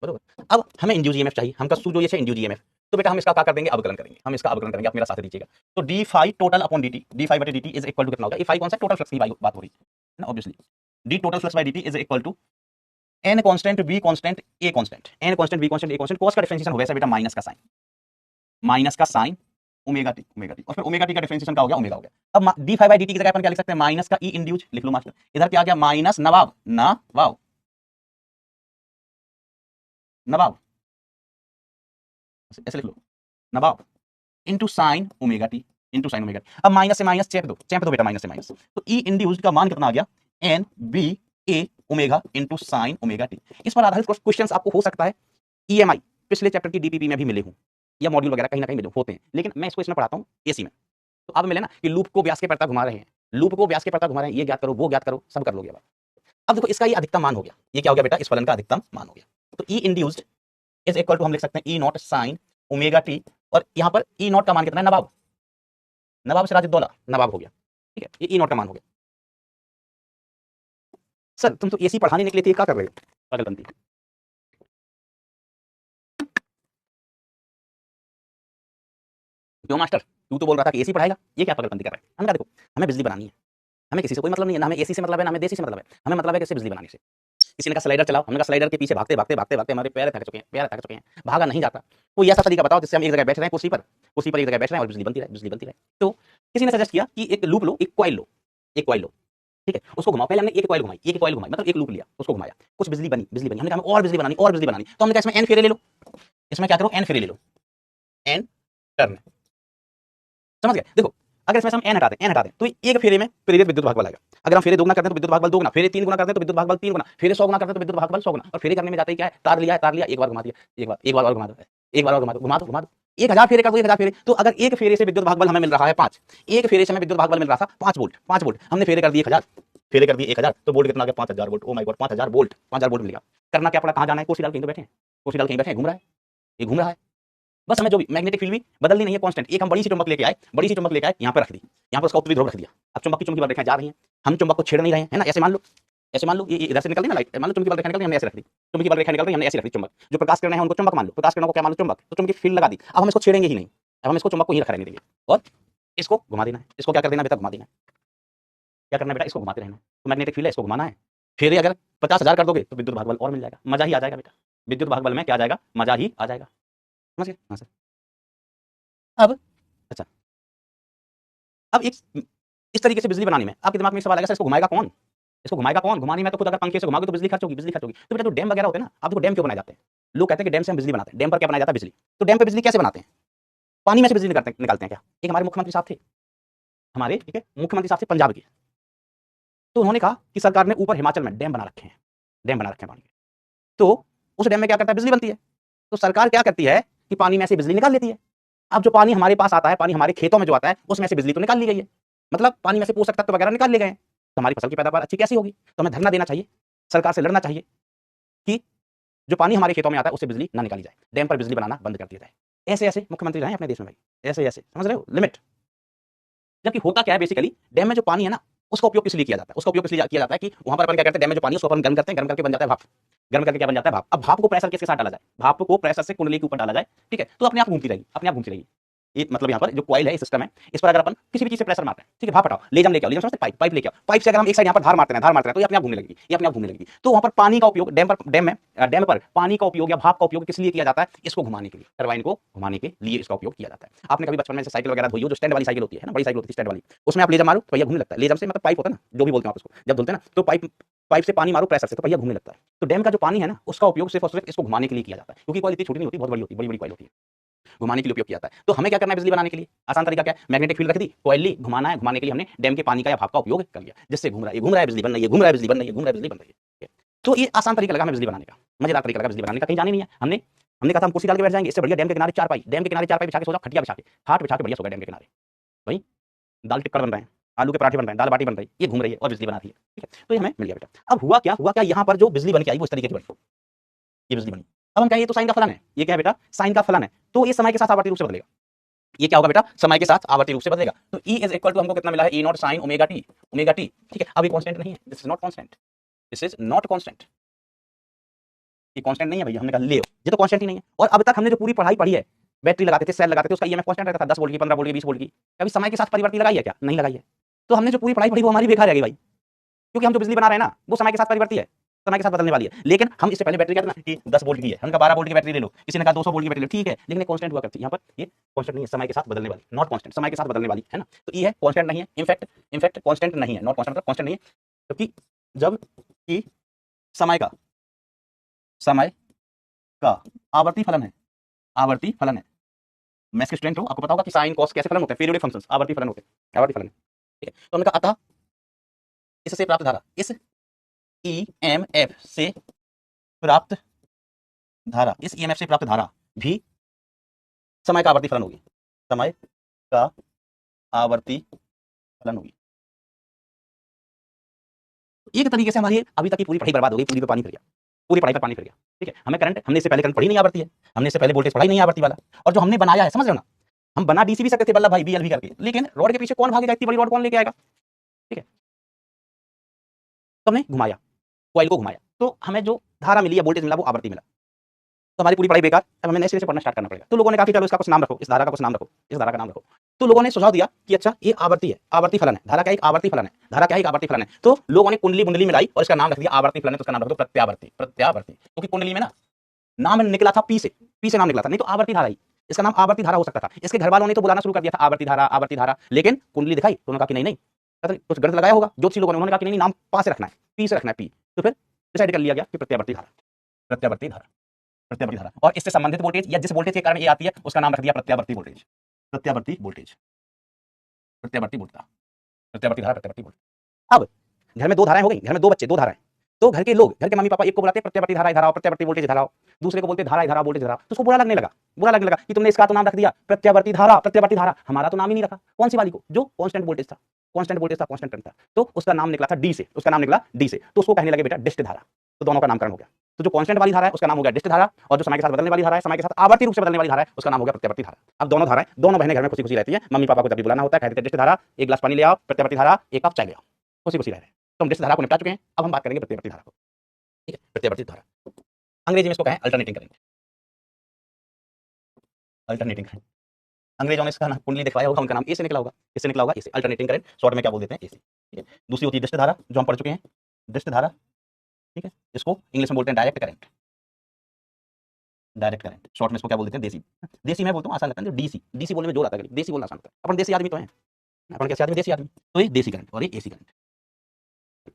बरोबर। अब हमें इंड्यूस ईएमएफ चाहिए, हमका सूत्र जो ये है इंड्यूस ईएमएफ। तो बेटा हम इसका क्या कर देंगे, अवकलन करेंगे, हम इसका अवकलन करेंगे, आप मेरा साथ दीजिएगा। तो D phi total upon dt, D phi बटे dt इज इक्वल टू कितना होगा, ये फाई कौन सा, टोटल फ्लक्स की बात हो रही है ना, obviously D total flux by dt is equal to n constant b constant a constant, n constant b constant a constant, cos का डिफरेंशिएशन हो गया बेटा माइनस का साइन ओमेगा टी, और फिर ओमेगा टी का डिफरेंशिएशन क्या हो गया, ओमेगा हो गया। अब D phi by D T की जगह अपन क्या लिख सकते हैं, माइनस का ई इंड्यूस लिख लो मास्टर, इधर क्या आ गया माइनस नवाब, नवाब ऐसे लिख लो, नवाब into sine omega T, into sine omega T. अब माइनस से माइनस चेप दो बेटा, माइनस से माइनस, तो ई इंड्यूस्ड का मान कितना आ गया, N B A omega into sine omega T. इस पर आधारित क्वेश्चंस आपको हो सकता है ईएमआई पिछले चैप्टर की डीपीपी में भी मिले हों, या मॉड्यूल वगैरह कहीं ना कहीं मिले होते हैं, लेकिन मैं इसको इसमें पढ़ाता हूँ एसी में। तो अब मिले ना कि लूप को व्यास के पड़ता घुमा रहे हैं, लूप को व्यास के पड़ता घुमा रहे हैं, ये ज्ञात करो वो ज्ञात करो, सब कर लोगे। अब देखो इसका ये अधिकतम मान हो गया, ये क्या हो गया बेटा, इस फलन का अधिकतम मान हो गया। तो ई इंड्यूस्ड इज इक्वल टू हम लिख सकते हैं ई नॉट साइन ओमेगा टी, और यहां पर ई नॉट का मान कितना है, नवाब, नवाब सिराजुद्दौला, नवाब हो गया। ठीक है, ये ई नॉट का मान हो गया। सर तुम तो एसी पढ़ाने निकले थे, क्या कर रहे हो पागलपंती। क्यों मास्टर, तू तो बोल रहा था कि एसी पढ़ाएगा, ये क्या पागलपंती कर रहा है। हमने कहा देखो हमें बिजली बनानी है, हमें किसी से कोई मतलब नहीं है, ना हमें एसी से मतलब है, ना हमें देसी से मतलब है, हमें मतलब है कैसे बिजली बनाने से। किसी ने कहा स्लाइडर चलाओ, हमने कहा स्लाइडर के पीछे भागते भागते भागते भागते हमारे पैर थक चुके हैं, भागा नहीं जाता। कोई ऐसा तरीका बताओ जिससे हम एक जगह बैठ रहे हैं कुर्सी पर एक जगह बैठ रहे हैं और बिजली बनती रहे। तो किसी ने सजेस्ट किया कि एक लूप लो, एक कॉइल लो, ठीक है, उसको घुमाओ। पहले हमने एक कॉइल घुमाई, मतलब एक लूप लिया, उसको घुमाया, कुछ बिजली बनी। हमने कहा और बिजली बनानी, तो हमने कहा इसमें एन फेरे ले लो, इसमें क्या करो, एन फेरे ले लो, एन टर्न, समझ गए। देखो अगर इसमें हम एन हटा दें तो एक फेरे में प्रेरित विद्युत भाग बल आएगा। अगर हम फेरे 2 गुना करते हैं तो विद्युत भाग बल 2 गुना, फेरे 3 गुना करते हैं तो विद्युत भाग बल 3 गुना, फेरे 100 गुना करते हैं तो विद्युत भाग बल 100 गुना। और फेरे करने में जाते ही क्या है, तार लिया, एक बार घुमा दिया, एक बार और घुमा दो, घुमा दो 1000 फेरे कर दो, 1000 फेरे। तो अगर एक फेरे से विद्युत भाग बल हमें मिल रहा है 5, एक फेरे से हमें विद्युत भाग बल मिल रहा था 5 वोल्ट, हमने फेरे कर दिए 1000, तो वोल्ट कितना आ गया, 5000 volt. Oh my God, 5000 volt मिल गया। करना क्या पड़ा, कहां जाना है, कुर्सी डाल कहीं तो बैठे हैं, घूम रहा है। बस हमें जो भी मैग्नेटिक फील्ड भी बदलनी नहीं है, कांस्टेंट। एक हम बड़ी सी चुंबक लेके आए, यहाँ पर रख दी, यहाँ पर उसका उत्तरी ध्रुव रख दिया। अब चुंबक की चुंबकी बल रेखाएं जा रही हैं, हम चुंबक को छेड़ नहीं रहे हैं, है ना। ऐसे मान लो ये इधर से निकल रही है ना लाइट, मान लो चुंबकी बल रेखा निकल रही है, हमने ऐसे रख दी, चुंबकी बल रेखा निकल रही है, हमने ऐसे रख दी। चुंबक जो प्रकाश किरण है उनको चुंबक मान लो, प्रकाश किरणों को क्या मान लो, चुंबक। तो चुंबकी फील्ड लगा दी। अब हम इसको छेड़ेंगे ही नहीं, अब हम इसको चुंबक को ही रखा रहने देंगे और इसको घुमा देना है। इसको क्या कर देना बेटा, घुमा देना है। क्या करना है बेटा, इसको घुमाते रहना है। तो मैग्नेटिक फील्ड है, इसको घुमाना है। फिर अगर 50,000 कर दोगे तो विद्युत भाग बल और मिल जाएगा, मजा ही आ जाएगा बेटा। विद्युत भाग बल में क्या आ जाएगा, मजा ही आ जाएगा, समझ गए। हाँ सर। अब अच्छा, अब इस तरीके से बिजली बनाने में आपके दिमाग में सवाल आएगा, सर इसको घुमाएगा कौन, घुमाने में तो खुद अगर पंखे से घुमाओगे तो बिजली खर्च होगी। तो बेटा जो डैम वगैरह होते हैं ना, आप देखो डैम क्यों बनाए जाते हैं, लोग कहते हैं कि डैम से हम बिजली बनाते हैं। डैम पर क्या बनाया जाता है, बिजली। तो डैम पे बिजली कैसे बनाते हैं, पानी में से बिजली निकालते हैं क्या। एक हमारे मुख्यमंत्री साहब थे, ठीक है, मुख्यमंत्री साहब थे पंजाब के। तो उन्होंने कहा कि सरकार ने ऊपर हिमाचल में डैम बना रखे हैं पानी के, तो उस डैम में क्या करता है, बिजली बनती है। तो सरकार क्या करती है कि पानी में से बिजली निकाल लेती है। अब जो पानी हमारे पास आता है, पानी हमारे खेतों में जो आता है, उसमें से बिजली तो निकाल ली गई है, मतलब पानी में से पोषक तत्व वगैरह निकाल लिए गए हैं। तो हमारी फसल की पैदावार अच्छी कैसी होगी। तो हमें धरना देना चाहिए, सरकार से लड़ना चाहिए कि जो पानी हमारे खेतों में आता है उससे बिजली ना निकाली जाए, डैम पर बिजली बनाना बंद कर दिया जाए। ऐसे मुख्यमंत्री रहे अपने देश में भाई, ऐसे समझ रहे हो, लिमिट। जबकि होता क्या है, बेसिकली डैम में जो पानी है ना, उसका उपयोग किस लिए किया जाता है, कि वहां पर अपन क्या करते हैं, डैम में जो पानी है उसको अपन गर्म करते हैं, गर्म करके बन जाता है भाप, गर्म करके क्या बन जाता है, भाप। अब भाप को प्रेशर किसके साथ डाला जाए, भाप को प्रेशर से कुंडली के ऊपर डाला जाए, ठीक है, तो अपने आप घूमती रहेगी, ये मतलब यहाँ पर जो कॉइल है, सिस्टम है, इस पर अगर अपन किसी भी चीज से प्रेशर मारते हैं, ठीक है, भाप हटाओ, लेजम लेके आओ, लेजम समझते हैं, पाइप लेके आओ, पाइप से अगर हम एक साइड यहाँ पर धार मारते हैं तो ये अपने आप घूमने लगेगी, ये अपने आप घूमने लगेगी। तो वहाँ पर पानी का उपयोग डैम पर पानी का उपयोग या भाप का उपयोग किस लिए किया जाता है? इसको घुमाने के लिए, टरबाइन को घुमाने के लिए इसका उपयोग किया जाता है। आपने कभी बचपन में से साइकिल वगैरह धोई हो, जो स्टैंड वाली साइकिल होती है ना, बड़ी साइकिल होती है स्टैंड वाली, उसमें आप लेजर मारो तो पहिया घूमने लगता है। लेजर से मतलब पाइप होता है ना, जो भी बोलते हैं आप उसको, जब धुलते हैं ना तो पाइप से पानी मारो प्रेशर से तो पहिया घूमने लगता है। तो डैम का जो पानी है ना, उसका उपयोग सिर्फ और सिर्फ इसको घुमाने के लिए किया जाता है, क्योंकि कॉइल इतनी छोटी नहीं होती, बहुत बड़ी होती है, बड़ी बड़ी कॉइल होती है, घुमाने के लिए उपयोग किया जाता है। तो हमें क्या करना है बिजली बनाने के लिए? आसान तरीका क्या है? मैग्नेटिक फील्ड रख दी, कॉइल ली, घुमाना है, घुमाने के लिए हमने डैम के पानी का या भाप का उपयोग कर लिया, जिससे घूम रहा है, ये घूम रहा है, बिजली बन रही है, घूम रहा है, बिजली बन रही है, घूम रहा है, बिजली बन रही है। तो ये आसान तरीका लगा हमें बिजली बनाने का, मजेदार तरीका लगा बिजली बनाने का, कहीं जाने नहीं है। हमने कहा था हम कुर्सी डाल के बैठ जाएंगे, इससे बढ़िया डैम के किनारे चारपाई, डैम के किनारे चारपाई बिछा के सो जाओ, खटिया बिछा के, खाट बिछा के बढ़िया सो गए डैम के किनारे, वही दाल टिक्कर बन रहे हैं, आलू के पराठे बन रहे हैं, दाल बाटी बन रही है, ये घूम रही है और बिजली बना रही है, ठीक है। तो ये हमें मिल गया बेटा। अब हुआ क्या यहाँ पर जो बिजली बन के आई वो इस तरीके की बनी, ये बिजली बनी। अब हम कहें ये तो साइन का फलन है, ये क्या है बेटा? साइन का फलन है। तो ये समय के साथ आवर्ती रूप से बदलेगा, ये क्या होगा बेटा? समय के साथ आवर्ती रूप से बदलेगा। तो E इज इक्वल टू हमको कितना मिला है? E not sine omega T, ठीक है। अब ये कांस्टेंट नहीं है, this is not constant, this is not constant, ये कांस्टेंट नहीं है भैया, हमने कहा ले ये तो कांस्टेंट ही नहीं है। और अब तक हमने जो पूरी पढ़ाई पढ़ी है, बैटरी लगाते थे, सेल लगाते थे, उसका ईएमएफ कांस्टेंट रहता था, 10 वोल्ट की, 15 वोल्ट की, 20 वोल्ट की। कभी समय के साथ परिवर्ती लगाई है क्या? नहीं लगाई है। तो हमने जो पूरी पढ़ाई पढ़ी वो हमारी बेकार रह गई भाई, क्योंकि हम जो बिजली बना रहे हैं ना वो समय के साथ परिवर्ती है, समय के साथ बदलने वाली है। लेकिन हम इससे पहले बैटरी कहते ना कि 10 वोल्ट की है, हमने कहा 12 वोल्ट की बैटरी ले लो, किसी ने कहा 200 वोल्ट की बैटरी ले लो, ठीक है, लेकिन कांस्टेंट हुआ करती है। यहाँ पर ये कांस्टेंट नहीं है, समय के साथ बदलने वाली, नॉट कांस्टेंट, समय के साथ बदलने वाली है ना। तो ये है कांस्टेंट नहीं है, इनफैक्ट कांस्टेंट नहीं है, नॉट कांस्टेंट मतलब कांस्टेंट नहीं है। क्योंकि जब कि समय का आवर्ती फलन है, आवर्ती फलन है। मैथ्स के स्टूडेंट हो, आपको पता होगा कि साइन कॉस कैसे फलन होते हैं, पीरियोडिक फंक्शंस आवर्ती फलन होते हैं, आवर्ती फलन है, ठीक है। तो हमने कहा अतः इससे प्राप्त धारा, इस ईएमएफ से प्राप्त धारा, इस ईएमएफ से प्राप्त धारा भी समय का आवर्ती फलन होगी, समय का आवर्ती फलन होगी। एक तरीके से हमारी अभी तक की पूरी पढ़ाई बर्बाद हो गई, पूरी पे पानी फिर गया, पूरी पढ़ाई पर पानी फिर गया, ठीक है। हमने इससे पहले करंट पढ़ी नहीं आवर्ती है, हमने इससे पहले वोल्टेज पढ़ाई नहीं आवर्ती वाला, और जो हमने बनाया है, समझ रहे हो ना, हम बना डीसी भी सकते थे बल्लभ भाई, बीएल भी करके, लेकिन रॉड के पीछे कौन भागेगा, इतनी बड़ी रॉड कौन लेके आएगा, ठीक है। तो हमने घुमाया, कॉइल को घुमाया, तो हमें जो धारा मिली है, वोल्टेज मिला, वो आवर्ती मिला। तो हमारी पूरी पढ़ाई बेकार, अब हमें नए सिरे से पढ़ना स्टार्ट करना पड़ेगा। तो लोगों ने कहा कि चलो इसका कुछ नाम रखो, इस धारा का कुछ नाम रखो, इस धारा का नाम रखो। तो लोगों ने सुझाव दिया कि अच्छा ये आवर्ती है, आवर्ती फलन है, धारा का एक आवर्ती फलन है, धारा क्या है? एक आवर्ती फलन है। तो लोगों ने कुंडली बुंडली मिलाई और इसका नाम रख दिया आवर्ती फलन है, तो इसका नाम रख दो प्रत्यावर्ती, प्रत्यावर्ती। क्योंकि कुंडली में ना नाम निकला था पी से नाम निकला था, नहीं तो आवर्ती धारा ही, इसका नाम आवर्ती धारा हो सकता था। इसके घर वालों ने तो बुलाना शुरू कर दिया था आवर्ती धारा, आवर्ती धारा, लेकिन कुंडली दिखाई तो उन्होंने कहा कि नहीं नहीं, पता नहीं कुछ गलत लगाया होगा ज्योतिषी लोगों ने, उन्होंने कहा कि नहीं नाम पा से रखना है, पी से रखना है, पी। तो फिर डिसाइड कर लिया गया कि प्रत्यावर्ती धारा, प्रत्यावर्ती धारा, प्रत्यावर्ती धारा। और इससे संबंधित वोल्टेज या जिस वोल्टेज के कारण ये आती है उसका नाम रख दिया प्रत्यावर्ती वोल्टेज, प्रत्यावर्ती वोल्टेज, प्रत्यावर्ती वोल्टता, प्रत्यावर्ती धारा, प्रत्यावर्ती वोल्टेज। अब घर में दो धाराएं हो गई, घर में दो बच्चे, दो धाराएं। तो घर के लोग, घर के मम्मी पापा एक को बुलाते प्रत्यावर्ती धारा धारा, प्रत्यावर्ती वोल्टेज धारा, दूसरे को बोलते धारा धारा वोल्टेज धारा। तो उसको बुरा लगने लगा कि तुमने इसका तो नाम रख दिया प्रत्यावर्ती धारा, प्रत्यावर्ती धारा, हमारा तो नाम ही नहीं रखा। कौन सी वाली को? जो कांस्टेंट वोल्टेज था, कांस्टेंट वोल्टेज था, कांस्टेंट करंट था, तो उसका नाम निकला था डी से, उसका नाम निकला डी से। तो उसको कहने लगे बेटा डिस्ट धारा। तो दोनों का नामकरण हो गया। तो जो कांस्टेंट वाली धारा है उसका नाम हो गया डिस्ट धारा, और जो समय के साथ बदलने वाली धारा है, समय के साथ आवर्ती रूप से बदलने वाली धारा है, उसका नाम हो गया प्रत्यावर्ती धारा। अब दोनों धाराएं, दोनों बहनें घर में खुशी खुशी रहती है, मम्मी पापा को जब भी बुलाना होता है कहते हैं डिस्ट धारा एक गिलास पानी ले आओ, प्रत्यावर्ती धारा एक कप चाय ले आओ, खुशी खुशी रह रहे हैं। तो हम डिस्ट धारा को निपटा चुके हैं, अब हम बात करेंगे प्रत्यावर्ती धारा को, ठीक है। प्रत्यावर्ती धारा अंग्रेजी में इसको कहें अल्टरनेटिंग करंट, अल्टरनेटिंग करंट। अंग्रेजों ने इसका नाम कुंडली दिखवाया होगा, उनका नाम ए से निकला होगा, इससे निकला होगा, ए से, अल्टरनेटिंग करंट, शॉर्ट में क्या बोल देते हैं, ए से, ठीक है। दूसरी होती है डिस्ट धारा, जो हम पढ़ चुके हैं, डिस्ट धारा, ठीक है। इसको इंग्लिश में बोलते हैं direct current, direct current, short में इसको क्या बोल देते हैं, देसी। देसी मैं बोलता हूँ आसान लगता है, डीसी, डीसी बोलने में जोर आता है, देसी बोलना आसान होता है, अपन देसी आदमी तो हैं, अपन कैसे आदमी, देसी आदमी। तो ये देसी करंट और ये एसी करंट।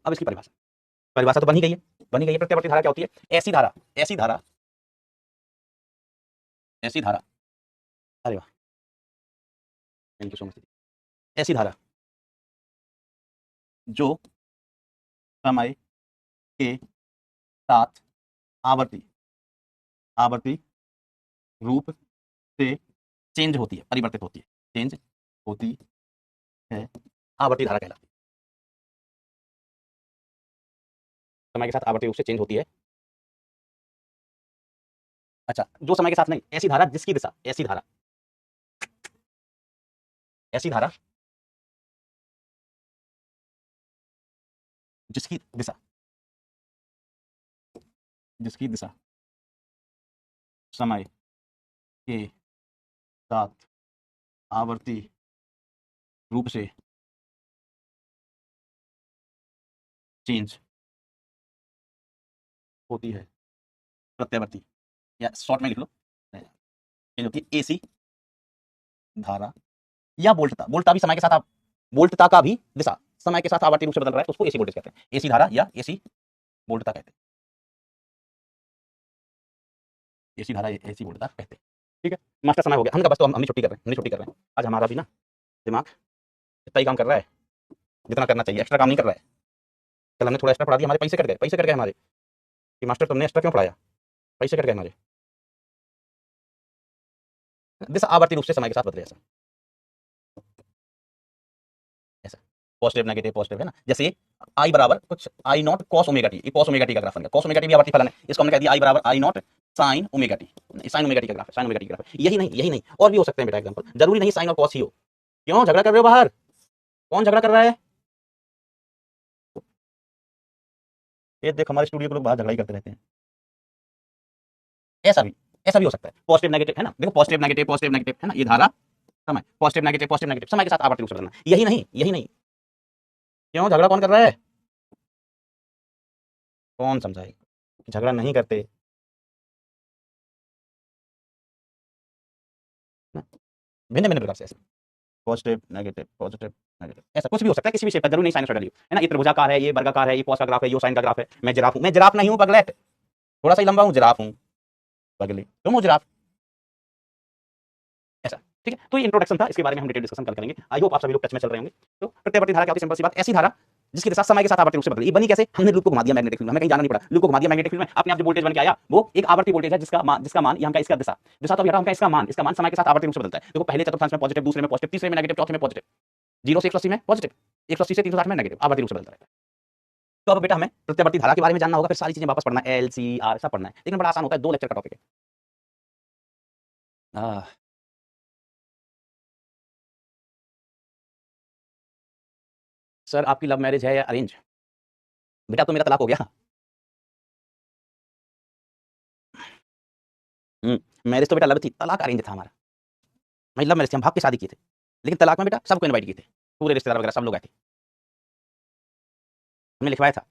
अब इसकी परिभाषा, परिभाषा तो बन ही गई है, बन ही गई है। प्रत्यावर्ती धारा क्या होती है? ऐसी धारा, ऐसी धारा, ऐसी धारा, अरे वाह, थैंक यू सो मच। ऐसी धारा जो समय के साथ आवर्ती, आवर्ती रूप से चेंज होती है, परिवर्तित होती है, चेंज होती है, आवर्ती धारा कहलाती है। समय के साथ आवर्ती रूप से चेंज होती है। अच्छा, जो समय के साथ नहीं, ऐसी धारा जिसकी दिशा, ऐसी धारा, ऐसी धारा जिसकी दिशा, जिसकी दिशा समय के साथ आवर्ती रूप से चेंज होती है प्रत्यावर्ती, या शॉर्ट में लिख लो, चेंज होती है एसी धारा या वोल्टता। वोल्टता भी समय के साथ आप, वोल्टता का भी दिशा समय के साथ आवर्ती रूप से बदल रहा है तो उसको एसी वोल्टेज कहते हैं, एसी धारा या एसी वोल्टता कहते हैं, एसी धारा एसी वोल्टता कहते हैं। ठीक है मास्टर, समय हो गया हमने कहा, बस तो हम भी छुट्टी कर रहे हैं, हम भी छुट्टी कर रहे हैं आज। हमारा भी ना दिमाग इतना ही काम कर रहा है जितना करना चाहिए, एक्स्ट्रा काम नहीं कर रहा है। कल हमने थोड़ा एक्स्ट्रा पढ़ा दिया, हमारे पैसे कट गए, पैसे कट गए हमारे कि मास्टर तुमने एक्स्ट्रा क्यों पढ़ाया, पैसे कट गए हमारे। दिशा आवर्ती रूप से समय के साथ बदले, ऐसा ऐसा पॉजिटिव नेगेटिव पॉजिटिव है ना। जैसे आई बराबर कुछ आई नॉट कॉस ओमेगा टी, ये कॉस ओमेगा टी का ग्राफ बन गया, कॉस ओमेगा टी भी आवर्ती फलन है, इसको हमने कह दिया आई बराबर I naught sine omega T, sine omega T का ग्राफ है, साइन ओमेगा टी का ग्राफ है। यही नहीं और भी हो सकते हैं बेटा एग्जांपल, जरूरी नहीं साइन और कॉस ही हो। क्यों झगड़ा कर रहे हो बाहर, कौन झगड़ा कर रहा है? ये देख हमारे स्टूडियो के लोग बाहर झगड़ा ही करते रहते हैं। ऐसा भी हो सकता है, पॉजिटिव नेगेटिव है ना। देखो पॉजिटिव नेगेटिव है ना, ये धारा समय, पॉजिटिव नेगेटिव समय के साथ आवर्ती रूप से बदलना। यही नहीं क्यों झगड़ा कौन कर रहा है, कौन समझाए, झगड़ा नहीं करते ना, भिन्न भिन्न प्रकार से, ऐसे पॉजिटिव नेगेटिव ऐसा कुछ भी हो सकता है, किसी भी शेप का, जरूरी नहीं साइनसॉइडल है ना। ये त्रिभुजाकार है, ये वर्गाकार है, ये कॉस का ग्राफ है, ये साइन का ग्राफ है। मैं जिराफ नहीं हूं पगलेट, थोड़ा सा ही लंबा हूं, जिराफ हूं पगली, तुम हो जिराफ, ऐसा। ठीक है, तो ये इंट्रोडक्शन था, इसके बारे में हम डिटेल डिस्कशन कल करेंगे। आई होप आप सभी लोग टच में चल रहे होंगे। तो प्रत्यावर्ती धारा क्या होती है, सिंपल सी बात, ऐसी धारा जिसके साथ समय के साथ आवर्ती रूप से बदली। ये बनी कैसे, हमने लूप को घुमा दिया मैग्नेटिक फील्ड में, हमें कहीं जाना नहीं पड़ा, लूप को घुमा दिया मैग्नेटिक फील्ड में, अपने आप जो वोल्टेज बन के आया वो एक आवर्ती वोल्टेज है, जिसका मान यहाँ का, इसका दिशा दिशा तो हटा, इसका मान समय के साथ आवर्ती रूप से बदलता है। देखो पहले चतुर्थांश में पॉजिटिव, दूसरे में पॉजिटिव, तीसरे में नेगेटिव, चौथे में पॉजिटिव, 0 से 180 में पॉजिटिव, 180 से 360 में नेगेटिव, आवर्ती रूप से बदलता रहता है। तो अब बेटा हमें प्रत्यावर्ती धारा के बारे में जानना होगा, फिर सारी चीजें वापस पढ़ना है, एल सी आर सब पढ़ना है, लेकिन बड़ा आसान होता है, 2 लेक्चर का टॉपिक है। सर आपकी लव मैरिज है या अरेंज? बेटा तो मेरा तलाक हो गया। मैरिज तो बेटा लव थी, तलाक अरेंज था हमारा। भाई लव मैरिज थी, हम भाग के शादी किए थे, लेकिन तलाक में बेटा सबको इनवाइट किए थे, पूरे रिश्तेदार वगैरह सब लोग आए थे, हमने लिखवाया था,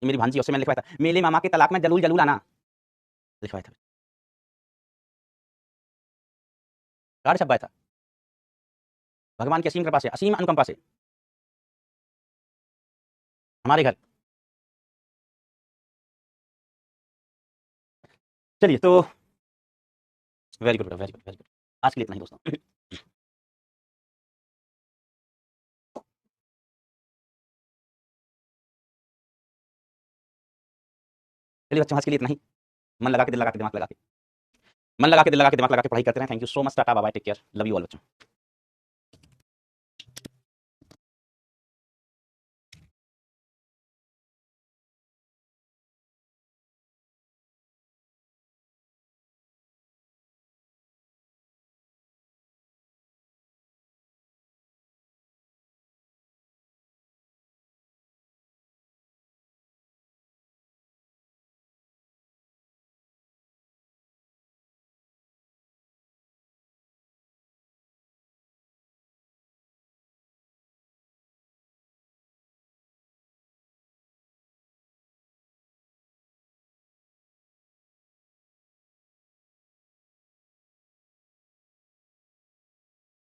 ये मेरी भांजी, उससे मैंने लिखवाया था, मेरे मामा के तलाक में जलूल जलूल आना, लिखवाया था, कार्ड छपवाया था, भगवान की असीम कृपा से, असीम अनुकंपा से हमारे घर। चलिए तो very good, very good, very good, आज के लिए इतना ही दोस्तों। चलिए बच्चों आज के लिए इतना ही, मन लगा के दिल लगा के दिमाग लगा के, मन लगा के दिल लगा के दिमाग लगा के पढ़ाई करते रहें। Thank you so much, tata bye bye, take care, love you all बच्चों।